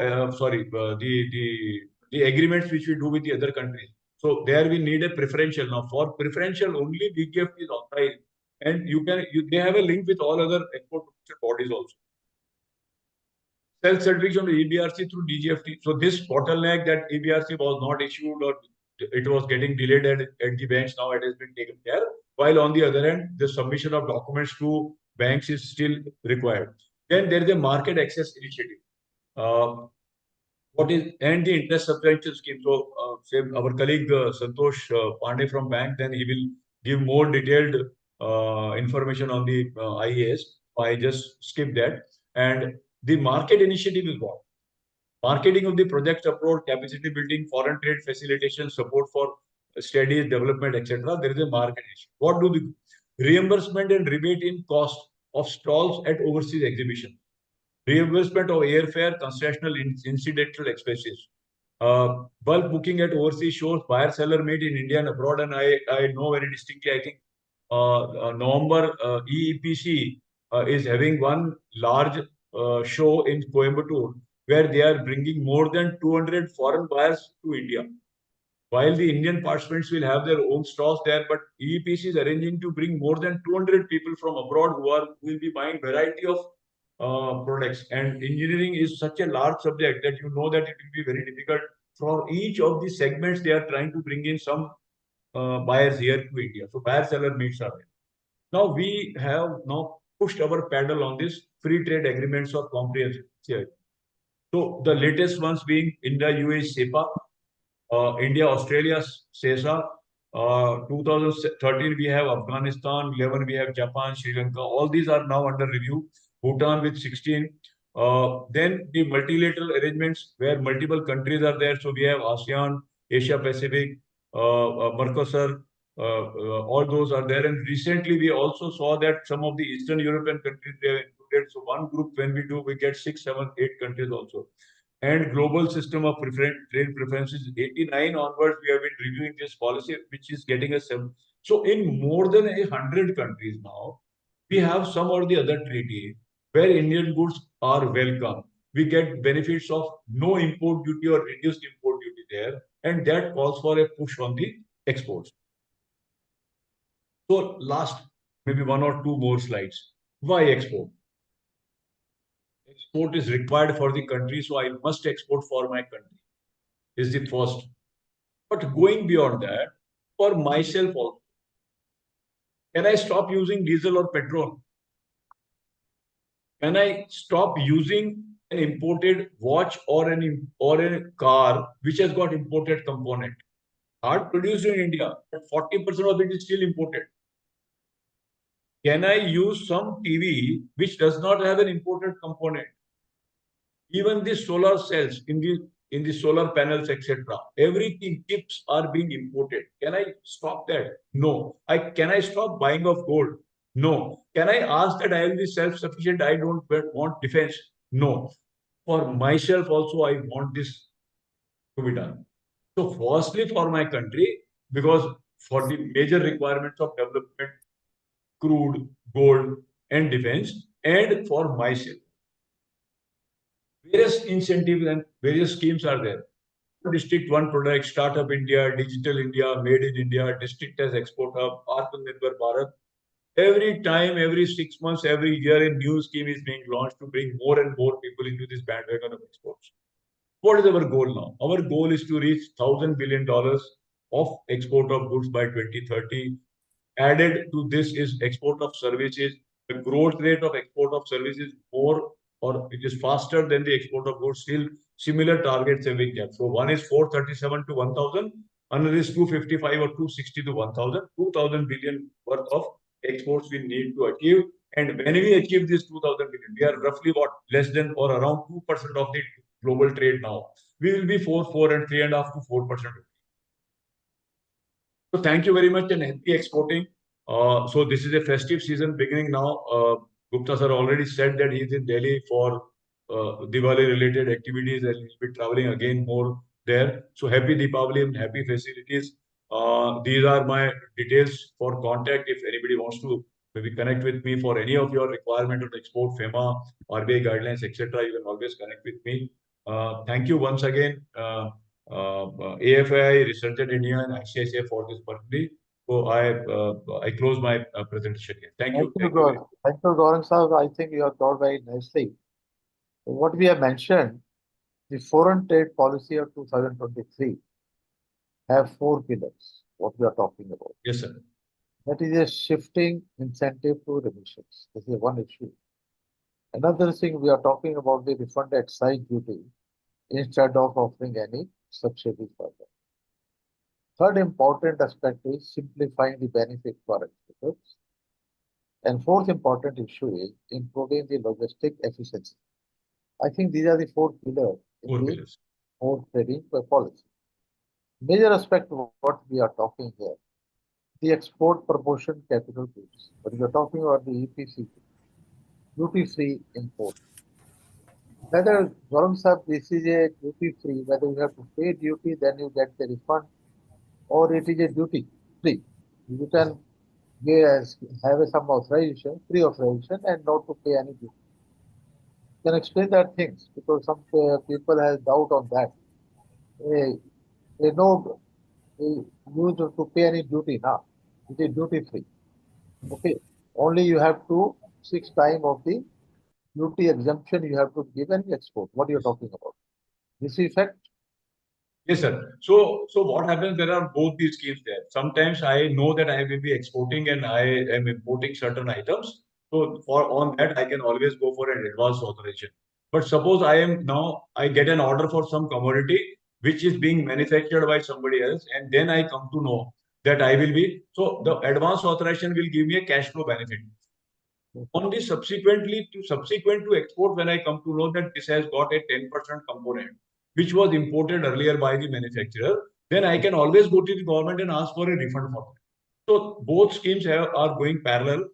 the agreements which we do with the other countries. So there we need a preferential. Now, for preferential only BGF is authorized, and they have a link with all other export bodies also. Self-certification of EBRC through DGFT. So this bottleneck that EBRC was not issued or it was getting delayed at the banks, now it has been taken care. While on the other hand, the submission of documents to banks is still required. Then there is a market access initiative. And the interest subvention scheme. So, say our colleague Santosh Pandey from bank, then he will give more detailed information on the IAS. I just skip that. And the market initiative is what? Marketing of the project abroad, capacity building, foreign trade facilitation, support for studies, development, etc. There is a market initiative. What do the reimbursement and rebate in cost of stalls at overseas exhibition? Reimbursement of airfare, concessional incidental expenses. Bulk booking at overseas shows, buyer-seller meet in India and abroad, and I know very distinctly, I think November EEPC is having one large show in Coimbatore where they are bringing more than 200 foreign buyers to India. While the Indian participants will have their own stalls there, but EEPC is arranging to bring more than 200 people from abroad who will be buying variety of products. And engineering is such a large subject that you know that it will be very difficult for each of the segments. They are trying to bring in some buyers here to India. So buyer-seller meets are there. Now we have now pushed our paddle on this free trade agreements of comprehensive. So the latest ones being India, UAE, SEPA, India, Australia, CESA. 2013 we have Afghanistan, 11 we have Japan, Sri Lanka. All these are now under review. Bhutan with 16. Then the multilateral arrangements where multiple countries are there. So we have ASEAN, Asia Pacific, Mercosur, all those are there. And recently we also saw that some of the Eastern European countries they have included. So one group when we do, we get 6, 7, 8 countries also. And global system of trade preferences, 89 onwards, we have been reviewing this policy, which is getting us 7. So in more than 100 countries now, we have some or the other treaty where Indian goods are welcome. We get benefits of no import duty or reduced import duty there, and that calls for a push on the exports. So last, maybe 1 or 2 more slides. Why export? export is required for the country, so I must export for my country. Is the first. But going beyond that, for myself also, can I stop using diesel or petrol? Can I stop using an imported watch or a car which has got imported component? Hard produced in India, but 40% of it is still imported. Can I use some TV which does not have an imported component? Even the solar cells in the solar panels, etc. Everything, chips are being imported. Can I stop that? No. Can I stop buying of gold? No. Can I ask that I will be self-sufficient? I don't want defense. No. For myself also, I want this to be done. So firstly, for my country, because for the major requirements of development, crude, gold, and defense, and for myself. Various incentives and various schemes are there. District One product, Startup India, Digital India, Made in India, District as Export Hub, Atmanirbhar Bharat. Every time, every 6 months, every year, a new scheme is being launched to bring more and more people into this bandwagon of exports. What is our goal now? Our goal is to reach $1,000 billion of export of goods by 2030. Added to this is export of services. The growth rate of export of services more or it is faster than the export of goods. Still, similar targets have been kept. So one is 437 to 1,000, another is 255 or 260 to 1,000. 2,000 billion worth of exports we need to achieve. And when we achieve this 2,000 billion, we are roughly what less than or around 2% of the global trade now. We will be 4 and 3.5 to 4%. So thank you very much and happy exporting. So this is a festive season beginning now. Gupta sir already said that he is in Delhi for Diwali related activities and he'll be traveling again more there. So happy Deepavali and happy festivities. These are my details for contact. If anybody wants to maybe connect with me for any of your requirement on export, FEMA, RBI guidelines, etc., you can always connect with me. Thank you once again. AFI, Researcher India, and ICICI for this birthday. So I close my presentation here. Thank you. Thank you, Gaurang Sahib. I think you have told very nicely. What we have mentioned, the foreign trade policy of 2023 have 4 pillars, what we are talking about. Yes, sir. That is a shifting incentive to remissions. This is one issue. Another thing, we are talking about the refund excise duty instead of offering any subsidy for that. Third important aspect is simplifying the benefit for exporters. And fourth important issue is improving the logistic efficiency. I think these are the 4 pillars in the fourth trading policy. Major aspect of what we are talking here, the export proportion capital goods. But we are talking about the EPC, duty-free import. Whether Gaurang Sahib, this is a duty-free, whether you have to pay duty, then you get the refund, or it is a duty-free. You can have some authorization, free authorization, and not to pay any duty. You can explain that things because some people have doubt on that. They know you to pay any duty now. It is duty-free. Okay. Only you have to 6 times of the duty exemption you have to give any export. What are you talking about? This effect? Yes, sir. So what happens? There are both these schemes there. Sometimes I know that I will be exporting and I am importing certain items. So on that, I can always go for an advance authorization. But suppose I get an order for some commodity which is being manufactured by somebody else, and then I come to know that I will be. So the advance authorization will give me a cash flow benefit. On the subsequent to export, when I come to know that this has got a 10% component, which was imported earlier by the manufacturer, then I can always go to the government and ask for a refund for that. So both schemes are going parallel.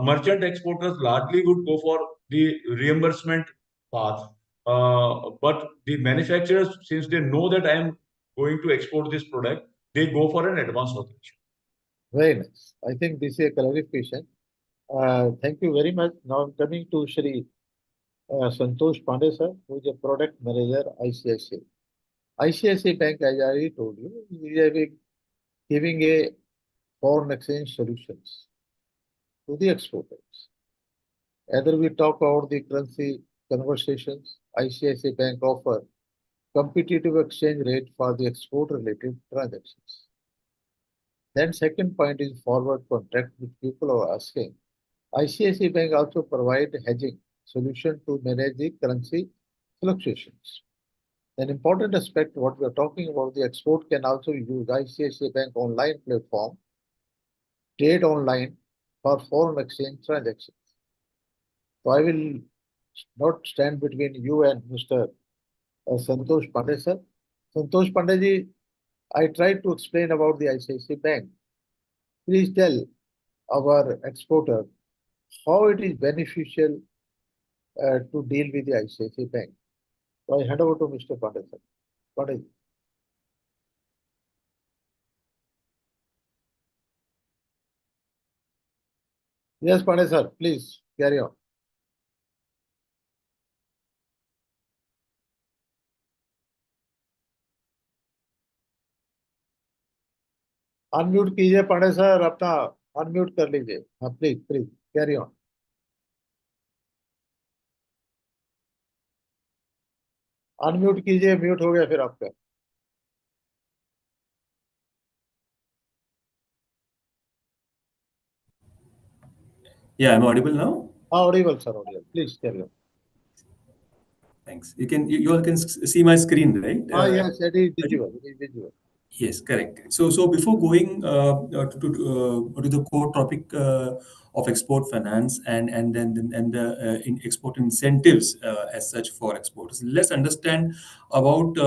Merchant exporters largely would go for the reimbursement path. But the manufacturers, since they know that I am going to export this product, they go for an advance authorization. Very nice. I think this is a clarification. Thank you very much. Now I'm coming to Shri Santosh Pandey sir, who is a product manager ICICI. ICICI Bank, as I already told you, is giving a foreign exchange solutions to the exporters. Either we talk about the currency conversations, ICICI Bank offer competitive exchange rate for the export-related transactions. Then second point is forward contract, which people are asking. ICICI Bank also provide hedging solution to manage the currency fluctuations. An important aspect, what we are talking about, the export can also use ICICI Bank online platform, trade online for foreign exchange transactions. So I will not stand between you and Mr. Santosh Pandey, sir. Santosh Pandey ji, I tried to explain about the ICICI Bank. Please tell our exporter how it is beneficial to deal with the ICICI Bank. So I hand over to Mr. Pandey, sir. Pandey. Yes, Pandey, sir, please carry on. Unmute कीजिए Pandey sir, अपना unmute कर लीजिए. हाँ, please please carry on. Unmute कीजिए, mute हो गया फिर आपका. Yeah, I'm audible now. Audible sir, Audible. Please carry on. Thanks. You all can see my screen, right? हाँ, yes, it is visible. It is visible. Yes, correct. So before going to the core topic of export finance and the in export incentives as such for exporters, let's understand about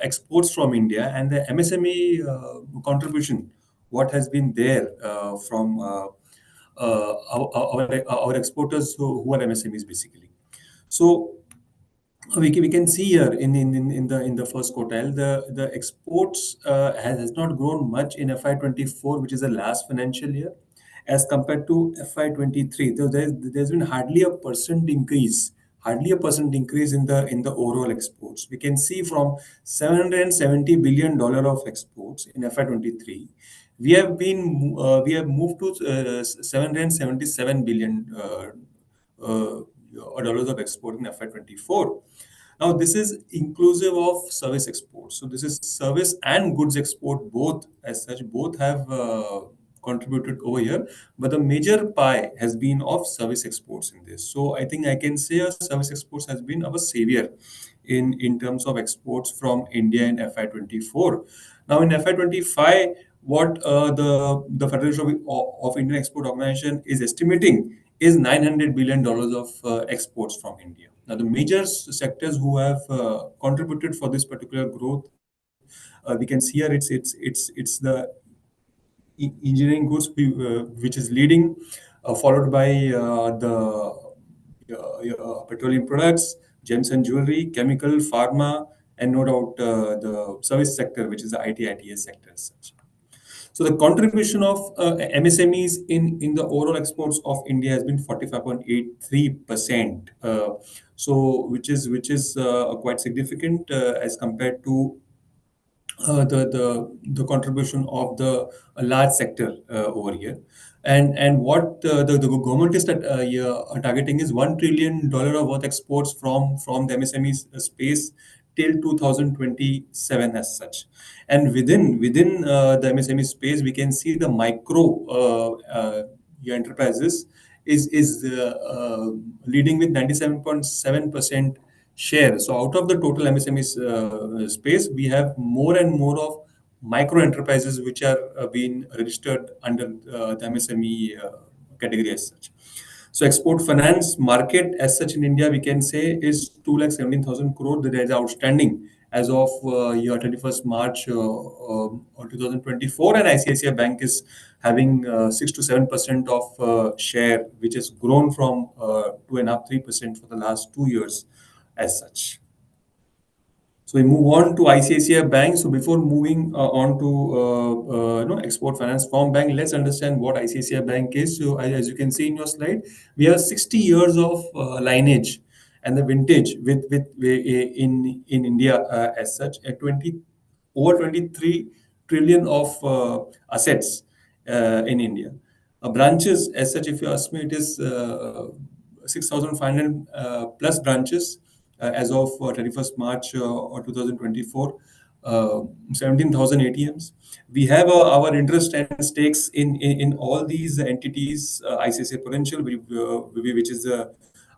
exports from India and the MSME contribution. What has been there from our exporters who are MSMEs basically. So we can see here in the first quartile the exports has not grown much in FY24, which is the last financial year, as compared to FY23. So there's been hardly a percent increase in the overall exports. We can see from $770 billion of exports in FY23, we have moved to $777 billion dollars of export in FY24. Now, this is inclusive of service exports. So this is service and goods export, both as such, both have contributed over here. But the major pie has been of service exports in this. So I think I can say service exports has been our savior in terms of exports from India in FY24. Now, in FY25, what the Federation of Indian Export Organization is estimating is $900 billion of exports from India. Now, the major sectors who have contributed for this particular growth, we can see here it's the engineering goods which is leading, followed by the petroleum products, gems and jewelry, chemical, pharma, and no doubt the service sector, which is the IT, ITS sector as such. So the contribution of MSMEs in the overall exports of India has been 45.83%. So which is quite significant as compared to the contribution of the large sector over here. And what the government is targeting is $1 trillion of worth exports from the MSME space till 2027 as such. And within the MSME space, we can see the micro enterprises is leading with 97.7% share. So out of the total MSME space, we have more and more of micro enterprises which are being registered under the MSME category as such. So export finance market as such in India, we can say is 2,17,000 crore that is outstanding as of year 31st March 2024, and ICICI Bank is having 6 to 7% of share, which has grown from 2.5-3% for the last 2 years as such. So we move on to ICICI Bank. So before moving on to export finance from bank, let's understand what ICICI Bank is. So as you can see in your slide, we have 60 years of lineage and the vintage with in India as such, at over 23 trillion of assets in India. Branches as such, if you ask me, it is 6,500 plus branches as of 31st March 2024. 17,000 ATMs. We have our interest and stakes in all these entities. ICICI Prudential, which is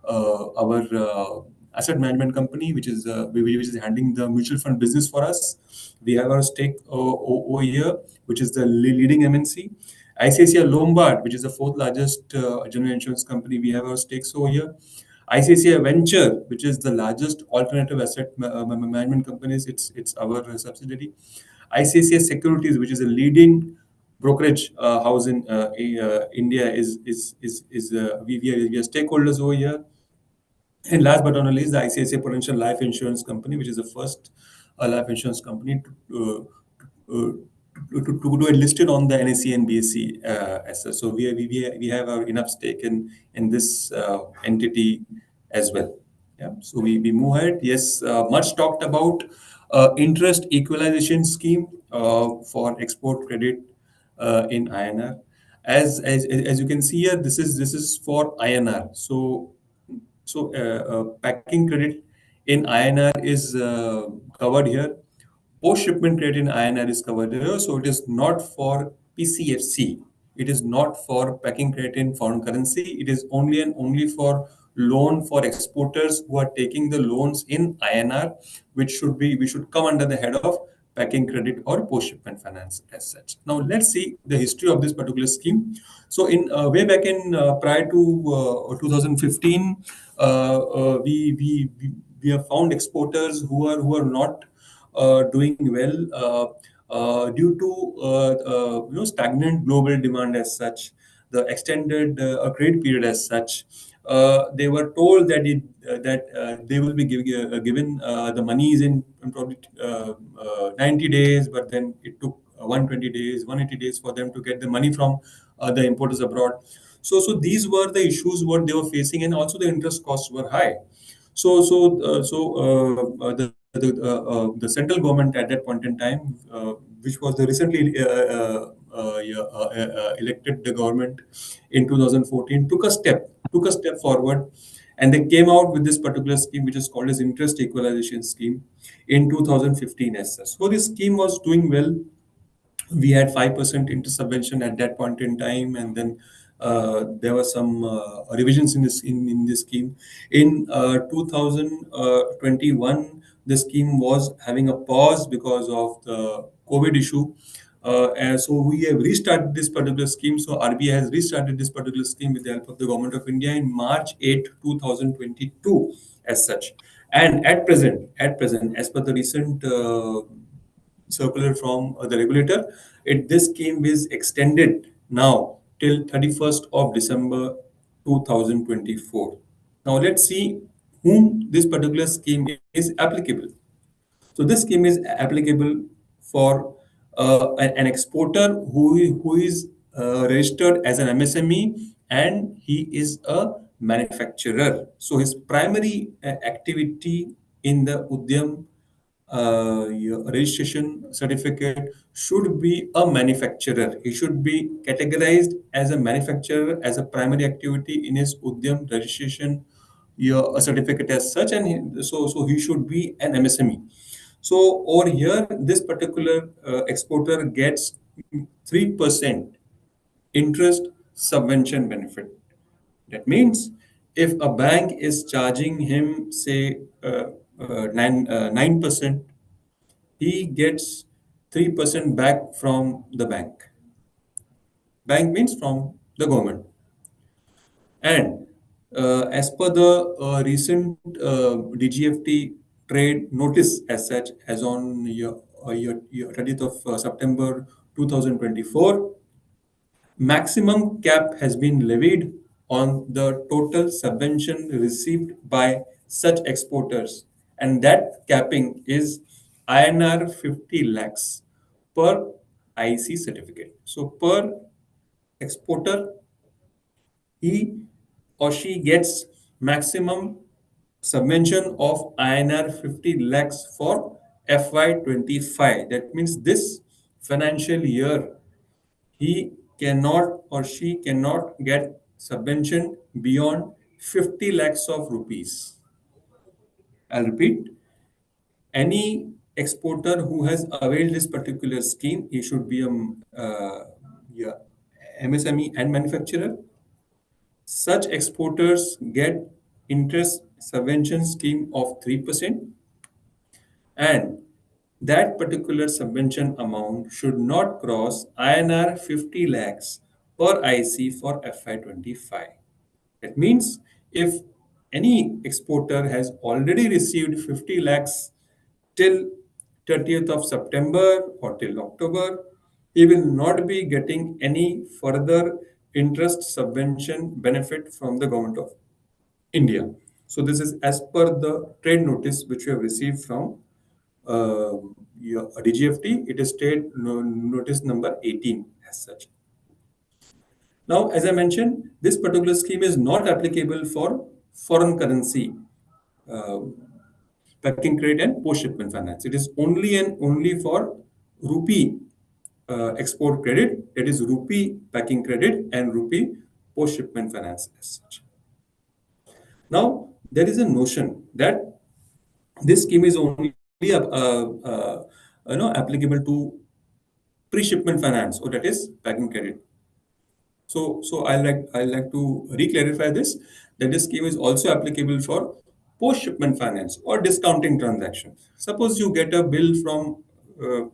our asset management company, which is handling the mutual fund business for us. We have our stake over here, which is the leading MNC. ICICI Lombard, which is the fourth largest general insurance company, we have our stakes over here. ICICI Venture, which is the largest alternative asset management companies, it's our subsidiary. ICICI Securities, which is a leading brokerage house in India, we are stakeholders over here. And last but not least, the ICICI Prudential Life Insurance Company, which is the first life insurance company to do it listed on the NSE and BSE as such. So we have our enough stake in this entity as well. Yeah. So we move ahead. Yes, much talked about interest equalization scheme for export credit in INR. As you can see here, this is for INR. So packing credit in INR is covered here. Post-shipment credit in INR is covered here. So it is not for PCFC. It is not for packing credit in foreign currency. It is only and only for loan for exporters who are taking the loans in INR, we should come under the head of packing credit or post-shipment finance as such. Now let's see the history of this particular scheme. So in way back in prior to 2015, we have found exporters who are not doing well due to stagnant global demand as such, the extended credit period as such. They were told that they will be given the monies in probably 90 days, but then it took 120 days, 180 days for them to get the money from the importers abroad. So these were the issues what they were facing, and also the interest costs were high. The central government at that point in time, which was the recently elected the government in 2014, took a step forward, and they came out with this particular scheme, which is called as interest equalization scheme in 2015 as such. So this scheme was doing well. We had 5% interest subvention at that point in time, and then there were some revisions in this scheme. In 2021, the scheme was having a pause because of the COVID issue. And so we have restarted this particular scheme. So RBI has restarted this particular scheme with the help of the Government of India in March 8, 2022 as such. And at present, as per the recent circular from the regulator, this scheme is extended now till 31st of December 2024. Now let's see whom this particular scheme is applicable. So this scheme is applicable for an exporter who is registered as an MSME, and he is a manufacturer. So his primary activity in the Udyam your registration certificate should be a manufacturer. He should be categorized as a manufacturer as a primary activity in his Udyam registration a certificate as such, and so he should be an MSME. So over here, this particular exporter gets 3% interest subvention benefit. That means if a bank is charging him, say, 9%, he gets 3% back from the bank. Bank means from the government. And as per the recent DGFT trade notice as such, as on your 30th of September 2024, maximum cap has been levied on the total subvention received by such exporters, and that capping is INR 50 lakhs per IC certificate. So per exporter, he or she gets maximum subvention of INR 50 lakhs for FY25. That means this financial year, he cannot or she cannot get subvention beyond 50 lakhs of rupees. I'll repeat, any exporter who has availed this particular scheme, he should be a yeah, MSME and manufacturer. Such exporters get interest subvention scheme of 3%, and that particular subvention amount should not cross INR 50 lakhs per IC for FY25. That means if any exporter has already received 50 lakhs till 30th of September or till October, he will not be getting any further interest subvention benefit from the government of India. So this is as per the trade notice which we have received from DGFT. It is trade notice number 18 as such. Now, as I mentioned, this particular scheme is not applicable for foreign currency packing credit and post shipment finance. It is only and only for rupee export credit, that is rupee packing credit and rupee post shipment finance as such. Now, there is a notion that this scheme is only applicable to pre-shipment finance, or that is packing credit. So I like to re-clarify this, that this scheme is also applicable for post-shipment finance or discounting transactions. Suppose you get a bill from you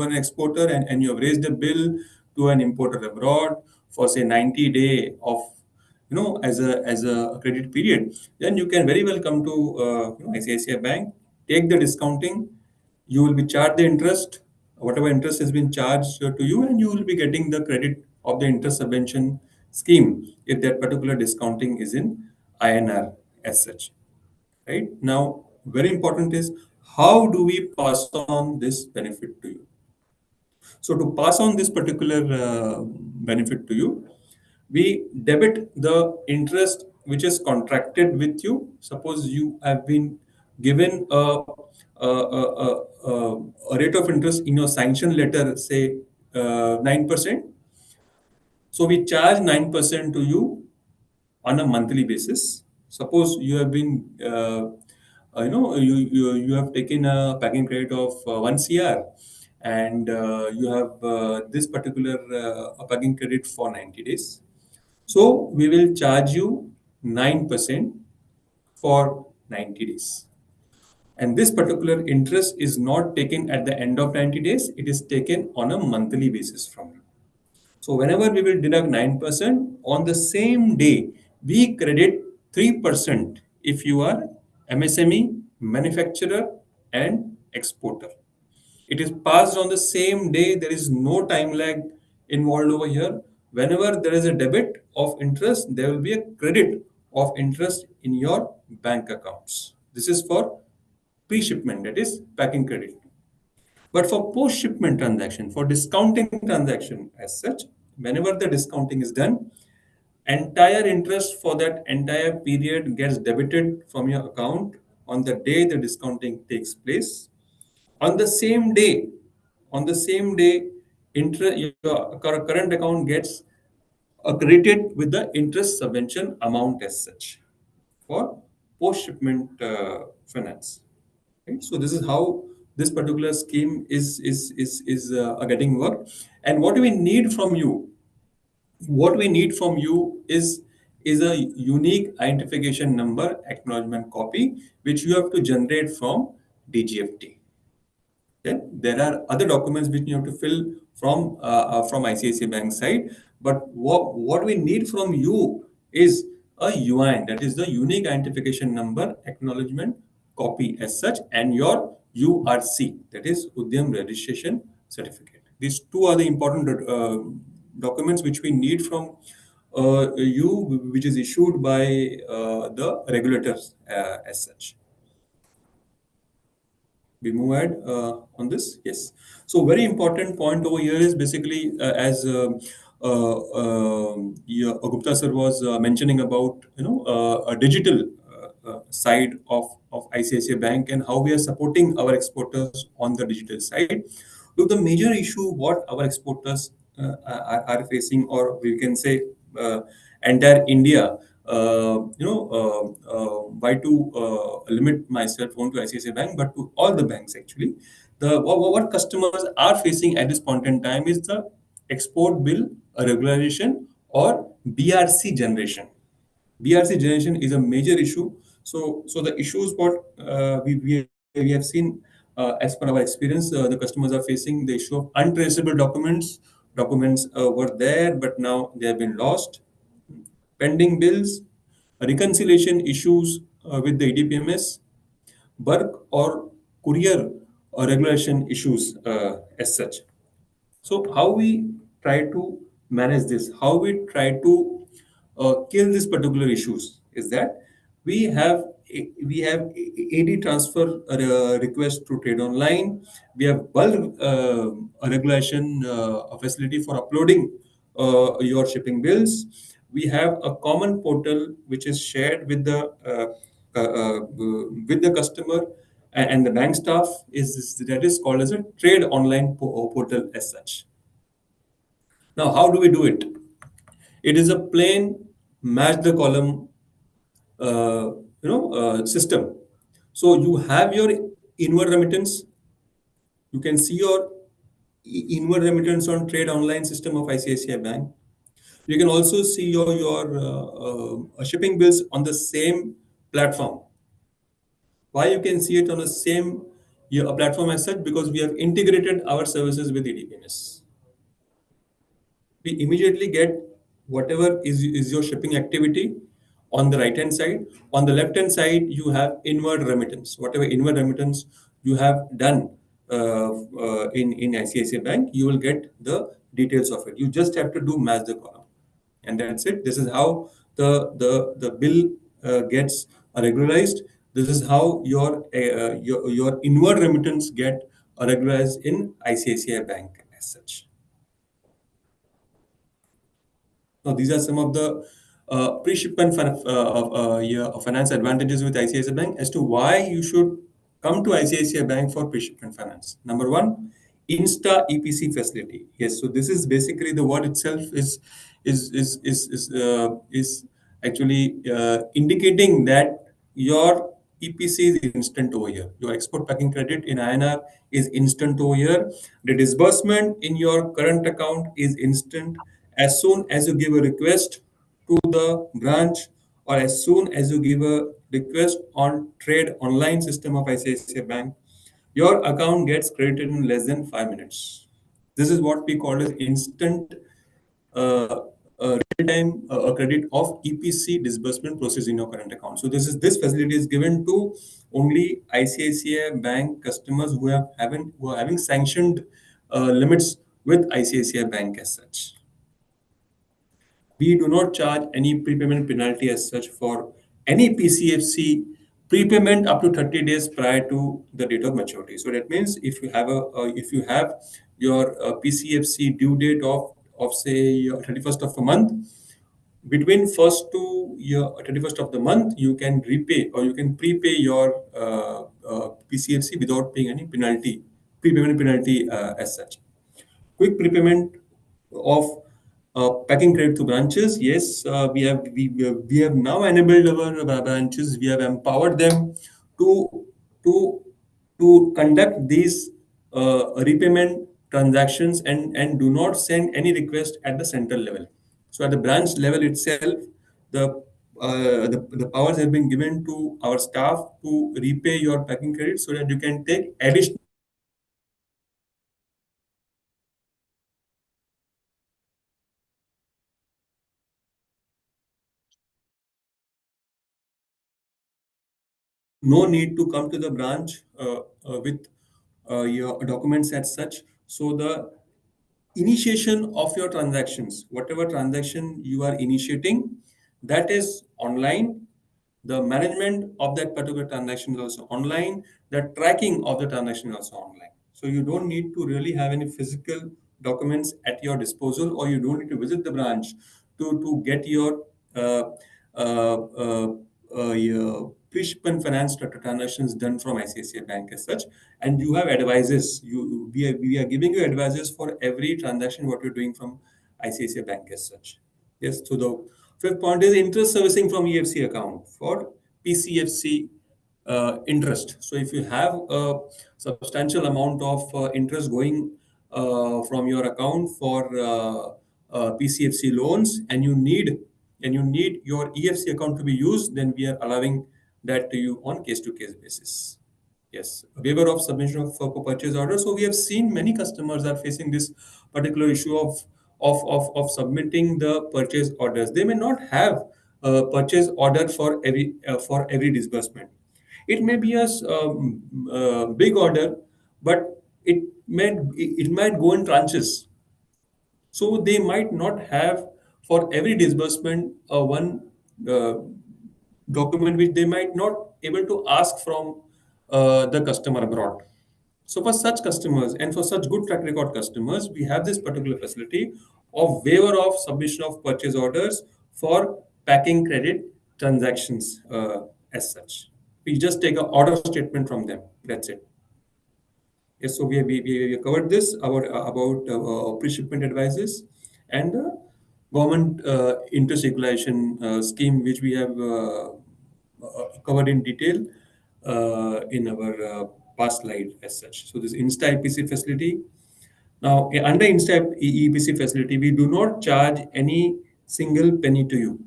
are an exporter, and you have raised a bill to an importer abroad for say 90 day of as a credit period. Then you can very well come to ICICI Bank, take the discounting, you will be charged the interest, whatever interest has been charged to you, and you will be getting the credit of the interest subvention scheme if that particular discounting is in INR as such. Right now, very important is how do we pass on this benefit to you? So to pass on this particular benefit to you, we debit the interest which is contracted with you. Suppose you have been given a rate of interest in your sanction letter, say 9%. So we charge 9% to you on a monthly basis. Suppose you have been, you have taken a packing credit of 1 CR, and you have this particular packing credit for 90 days. So we will charge you 9% for 90 days. And this particular interest is not taken at the end of 90 days, it is taken on a monthly basis from you. So whenever we will deduct 9%, on the same day, we credit 3% if you are MSME, manufacturer, and exporter. It is passed on the same day. There is no time lag involved over here. Whenever there is a debit of interest, there will be a credit of interest in your bank accounts. This is for pre-shipment, that is packing credit. But for post-shipment transaction, for discounting transaction as such, whenever the discounting is done, entire interest for that entire period gets debited from your account on the day the discounting takes place. On the same day, your current account gets accredited with the interest subvention amount as such for post-shipment finance. Right? So this is how this particular scheme is getting worked. And what we need from you, is a unique identification number acknowledgement copy, which you have to generate from DGFT. Then there are other documents which you have to fill from ICICI Bank side. But what we need from you is a UIN, that is the unique identification number acknowledgement copy as such, and your URC, that is Udyam Registration Certificate. These two are the important documents which we need from you, which is issued by the regulators as such. We move ahead on this. Yes. So very important point over here is basically as Gupta sir was mentioning about a digital side of ICICI Bank and how we are supporting our exporters on the digital side. Look, the major issue what our exporters are facing, or we can say entire India, why to limit myself only to ICICI Bank, but to all the banks actually. What customers are facing at this point in time is the export bill regularization or BRC generation. BRC generation is a major issue. So the issues what we have seen as per our experience, the customers are facing the issue of untraceable documents. Documents were there, but now they have been lost. Pending bills, reconciliation issues with the EDPMS, bulk or courier regulation issues as such. So how we try to manage this, how we try to kill these particular issues is that we have AD transfer request to trade online. We have bulk regulation facility for uploading your shipping bills. We have a common portal which is shared with the customer and the bank staff that is called as a trade online portal as such. Now, how do we do it? It is a plain match the column system. So you have your inward remittance. You can see your inward remittance on trade online system of ICICI Bank. You can also see your shipping bills on the same platform. Why you can see it on the same platform as such? Because we have integrated our services with EDPMS. We immediately get whatever is your shipping activity on the right hand side. On the left hand side, you have inward remittance. Whatever inward remittance you have done in ICICI Bank, you will get the details of it. You just have to do match the column, and that's it. This is how the bill gets regularized. This is how your inward remittance get regularized in ICICI Bank as such. Now, these are some of the pre-shipment finance advantages with ICICI Bank as to why you should come to ICICI Bank for pre-shipment finance. Number one, Insta EPC facility. Yes, so this is basically the word itself is actually indicating that your EPC is instant over here. Your export packing credit in INR is instant over here. The disbursement in your current account is instant as soon as you give a request to the branch or as soon as you give a request on trade online system of ICICI Bank, your account gets credited in less than 5 minutes. This is what we call as instant real-time credit of EPC disbursement process in your current account. So this facility is given to only ICICI Bank customers who are having sanctioned limits with ICICI Bank as such. We do not charge any prepayment penalty as such for any PCFC prepayment up to 30 days prior to the date of maturity. So that means if you have your PCFC due date of say 31st of a month, between 1st to your 31st of the month, you can repay or you can prepay your PCFC without paying any prepayment penalty as such. Quick prepayment of packing credit to branches. Yes, we have now enabled our branches. We have empowered them to conduct these repayment transactions and do not send any request at the central level. So at the branch level itself, the powers have been given to our staff to repay your packing credit so that you can take additional. No need to come to the branch with your documents as such. So the initiation of your transactions, whatever transaction you are initiating, that is online. The management of that particular transaction is also online. The tracking of the transaction is also online. So you don't need to really have any physical documents at your disposal, or you don't need to visit the branch to get your your pre-shipment finance transactions done from ICICI Bank as such. And you have advisors. We are giving you advisors for every transaction what you're doing from ICICI Bank as such. Yes, so the Fifth point is interest servicing from EFC account for PCFC interest. So if you have a substantial amount of interest going from your account for PCFC loans, and you need your EFC account to be used, then we are allowing that to you on case-to-case basis. Yes, waiver of submission of purchase order. So we have seen many customers are facing this particular issue of submitting the purchase orders. They may not have a purchase order for every disbursement. It may be a big order, but it might go in tranches. So they might not have for every disbursement one uh, document which they might not able to ask from the customer abroad. So for such customers and for such good track record customers, we have this particular facility of waiver of submission of purchase orders for packing credit transactions as such. We just take an order statement from them. That's it. Yes, so we covered this about pre-shipment advices and the government interest equalization scheme, which we have covered in detail in our past slide as such. So this Insta EPC facility. Now, under Insta EPC facility, we do not charge any single penny to you.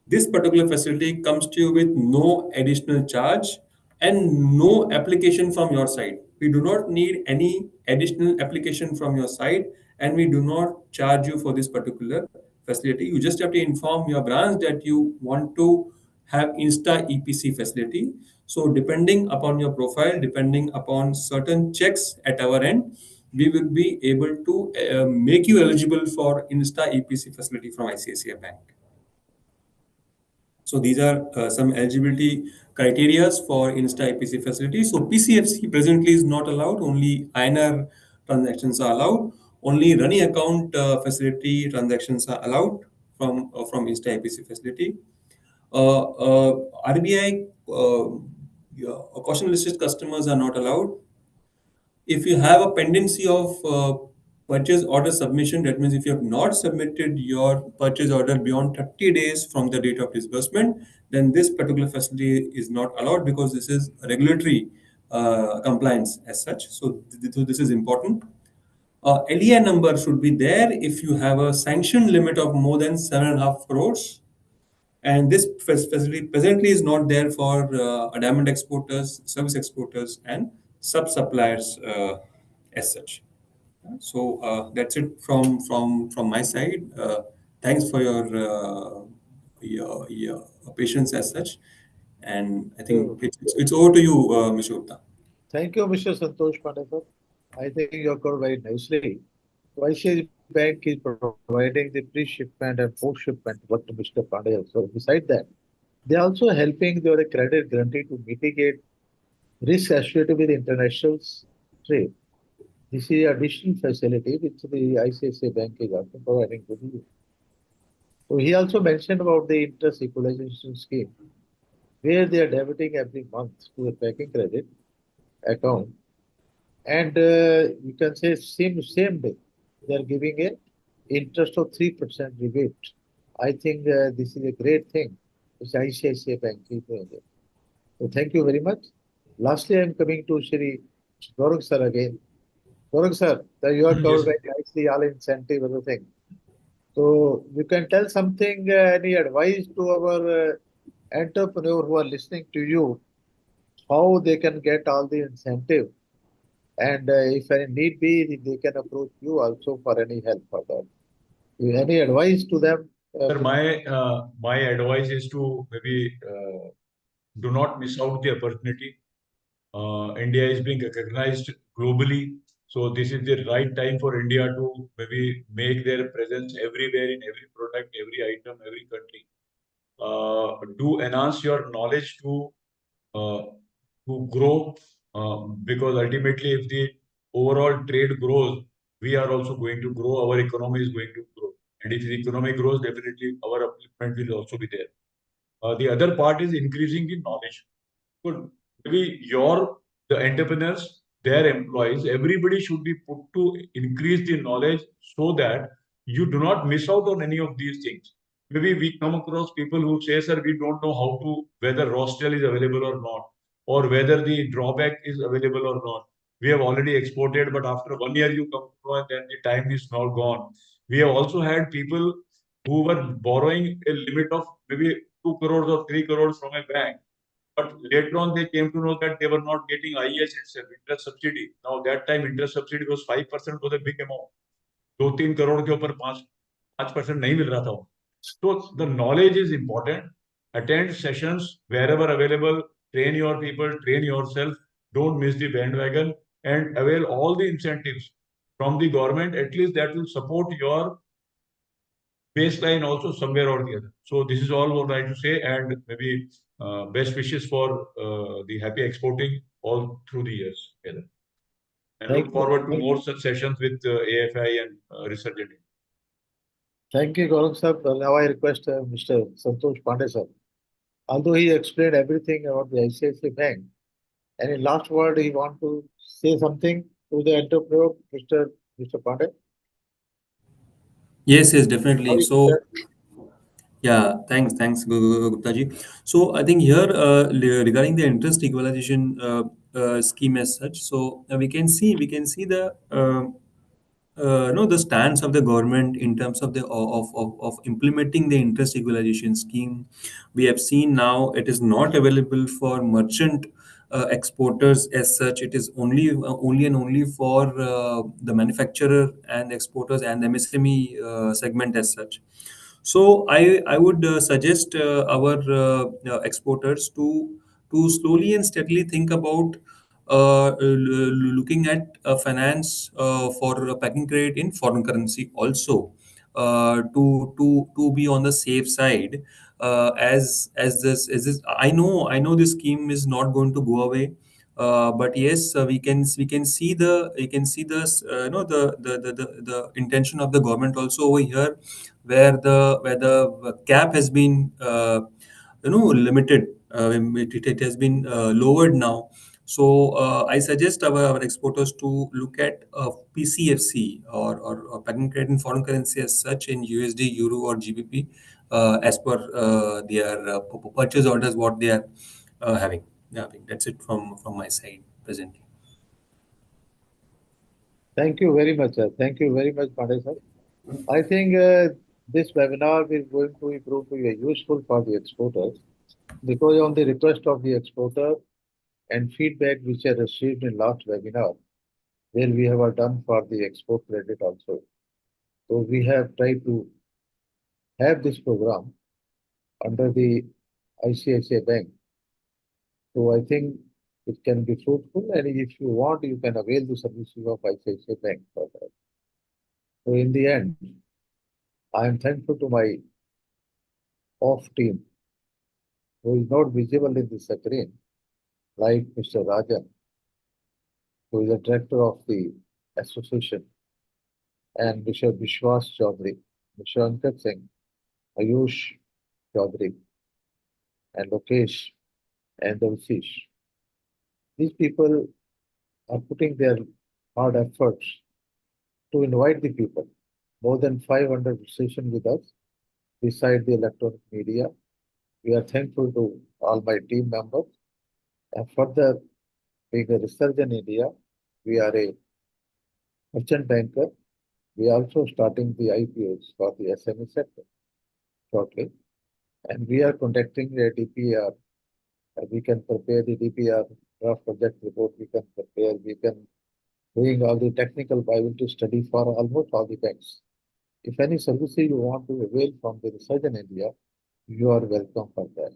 This particular facility comes to you with no additional charge and no application from your side. We do not need any additional application from your side, and we do not charge you for this particular facility. You just have to inform your branch that you want to have Insta EPC facility. So depending upon your profile, depending upon certain checks at our end, we will be able to make you eligible for Insta EPC facility from ICICI Bank. So these are some eligibility criteria for Insta EPC facility. So PCFC presently is not allowed. Only INR transactions are allowed. Only running account facility transactions are allowed from Insta EPC facility. RBI caution listed customers are not allowed. If you have a pendency of purchase order submission, that means if you have not submitted your purchase order beyond 30 days from the date of disbursement, then this particular facility is not allowed because this is regulatory compliance as such. So this is important. LEI number should be there if you have a sanction limit of more than 7.5 crores. And this facility presently is not there for diamond exporters, service exporters, and sub-suppliers as such. So that's it from my side. Thanks for your patience as such, and I think it's over to you, Mr. Gupta. Thank you, Mr. Santosh Pandey, sir. I think you have covered very nicely. So ICICI Bank is providing the pre-shipment and post-shipment what Mr. Pandey has. So beside that, they are also helping their credit guarantee to mitigate risk associated with international trade. This is additional facility which the ICICI Bank is also providing to you. So he also mentioned about the interest equalization scheme, where they are debiting every month to the packing credit account, and you can say same day they are giving a interest of 3% rebate. I think this is a great thing which ICICI Bank is doing it. So thank you very much. Lastly, I am coming to Shri Gaurang sir again. Gaurang sir, you are covered very nicely all incentive everything. So you can tell something, any advice to our entrepreneur who are listening to you, how they can get all the incentive, and if any need be, they can approach you also for any help for that. Any advice to them? Sir, my advice is to maybe do not miss out the opportunity. India is being recognized globally, so this is the right time for India to maybe make their presence everywhere in every product, every item, every country. Do enhance your knowledge to grow, because ultimately, if the overall trade grows, we are also going to grow. Our economy is going to grow, and if the economy grows, definitely our upliftment will also be there. The other part is increasing the knowledge. So maybe the entrepreneurs, their employees, everybody should be put to increase the knowledge so that you do not miss out on any of these things. maybe we come across people who say, sir, we don't know how to, whether Rostel is available or not, or whether the drawback is available or not. We have already exported, but after 1 year you come to know and then the time is now gone. We have also had people who were borrowing a limit of maybe 2 crores or 3 crores from a bank. But later on, they came to know that they were not getting IES itself, interest subsidy. Now, that time, interest subsidy was 5%, was a big amount. 2-3 crore के ऊपर 5% नहीं मिल रहा था. So the knowledge is important. Attend sessions wherever available. Train your people, train yourself. Don't miss the bandwagon and avail all the incentives from the government. At least that will support your baseline also somewhere or the other. So this is all what I have to say, and maybe best wishes for the happy exporting all through the years. And Thank look you. forward to Thank more you. such sessions with AFI and Resurgent. Thank you, Gaurav sir. Now I request Mr. Santosh Pandey sir. Although he explained everything about the ICICI Bank, and in last word, he want to say something to the entrepreneur, Mr. Pandey. Yes, How definitely. you So, said? yeah, thanks, Gupta ji. So, I think here regarding the interest equalization scheme as such, so we can see the the stance of the government in terms of the of implementing the interest equalization scheme. We have seen now it is not available for merchant exporters as such. It is only for the manufacturer and exporters and MSME segment as such. So I would suggest our exporters to slowly and steadily think about looking at finance for packing credit in foreign currency also, to be on the safe side. As this I know this scheme is not going to go away. But yes, we can see the the intention of the government also over here, where the cap has been limited. It has been lowered now. So I suggest our exporters to look at PCFC, or packing credit in foreign currency as such, in USD, Euro, or GBP, as per their purchase orders what they are having. Yeah, I think that's it from my side presently. Thank you very much, sir. Thank you very much, Pandey sir. I think this webinar is going to prove to be useful for the exporters, because on the request of the exporter and feedback which I received in last webinar, where we have done for the export credit also. So we have tried to have this program under the ICICI Bank. So I think it can be fruitful, and if you want, you can avail the services of ICICI Bank for that. So in the end, I am thankful to my off team, who is not visible in the screen, like Mr. Rajan, who is the director of the association, and Mr. Vishwas Chaudhary, Mr. Ankit Singh, Ayush Chaudhary, and Lokesh and Devashish. These people are putting their hard efforts to invite the people. More than 500 sessions with us, beside the electronic media. We are thankful to all my team members. And further, being a research in India, we are a merchant banker. We are also starting the IPOs for the SME sector shortly. And we are conducting a DPR. We can prepare the DPR draft project report. We can prepare. We can doing all the technical viability study for almost all the banks. If any services you want to avail from the research in India, you are welcome for that.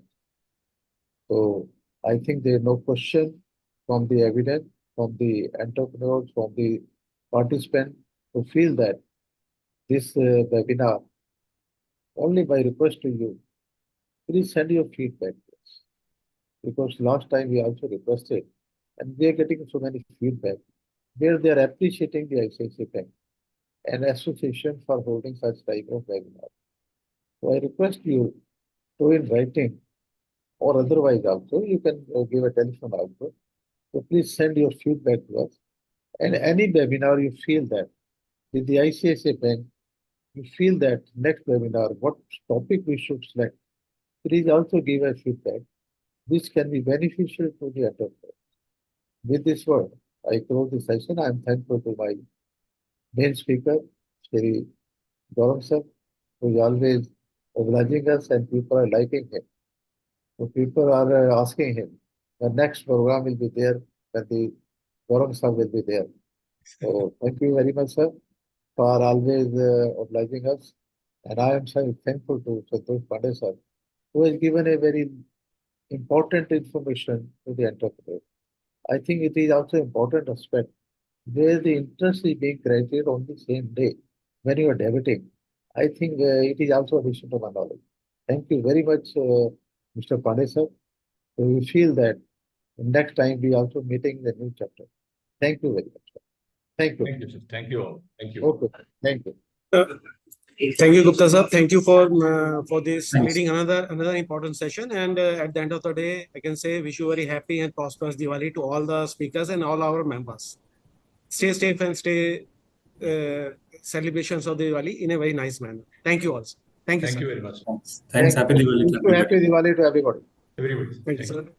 So I think there is no question from the evidence, from the entrepreneurs, from the participants who feel that this webinar, only by request to you, please send your feedback to us. Because last time we also requested, and we are getting so many feedback, where they are appreciating the ICICI Bank and association for holding such type of webinar. So I request you to in writing or otherwise also, you can give a telephone also. So please send your feedback to us. And any webinar you feel that with the ICICI Bank we feel that next webinar, what topic we should select, please also give us feedback. This can be beneficial to the enterprise. With this word, I close the session. I am thankful to my main speaker, Shri Gaurav sir, who is always obliging us and people are liking him. So people are asking him, the next program will be there when the Gaurav sir will be there. So thank you very much, sir, for always obliging us. And I am so thankful to Santosh Pandey sir, who has given a very important information to the entrepreneur. I think it is also important aspect where the interest is being credited on the same day when you are debiting. I think it is also addition to my knowledge. Thank you very much, Mr. Pandey sir. So we feel that next time we also meeting the new chapter. Thank you very much, sir. Thank you. Thank you, sir. Thank you all. Thank you. Okay. Thank you. Thank you, Gupta sir. Thank you for this Thanks. leading another important session. And at the end of the day, I can say wish you very happy and prosperous Diwali to all the speakers and all our members. Stay safe and stay celebrations of Diwali in a very nice manner. Thank you all. Thank you, Thank sir. you very much. Thanks. Happy Diwali to everybody. Happy Diwali to everybody. Everybody. Thank you, Thank you. sir.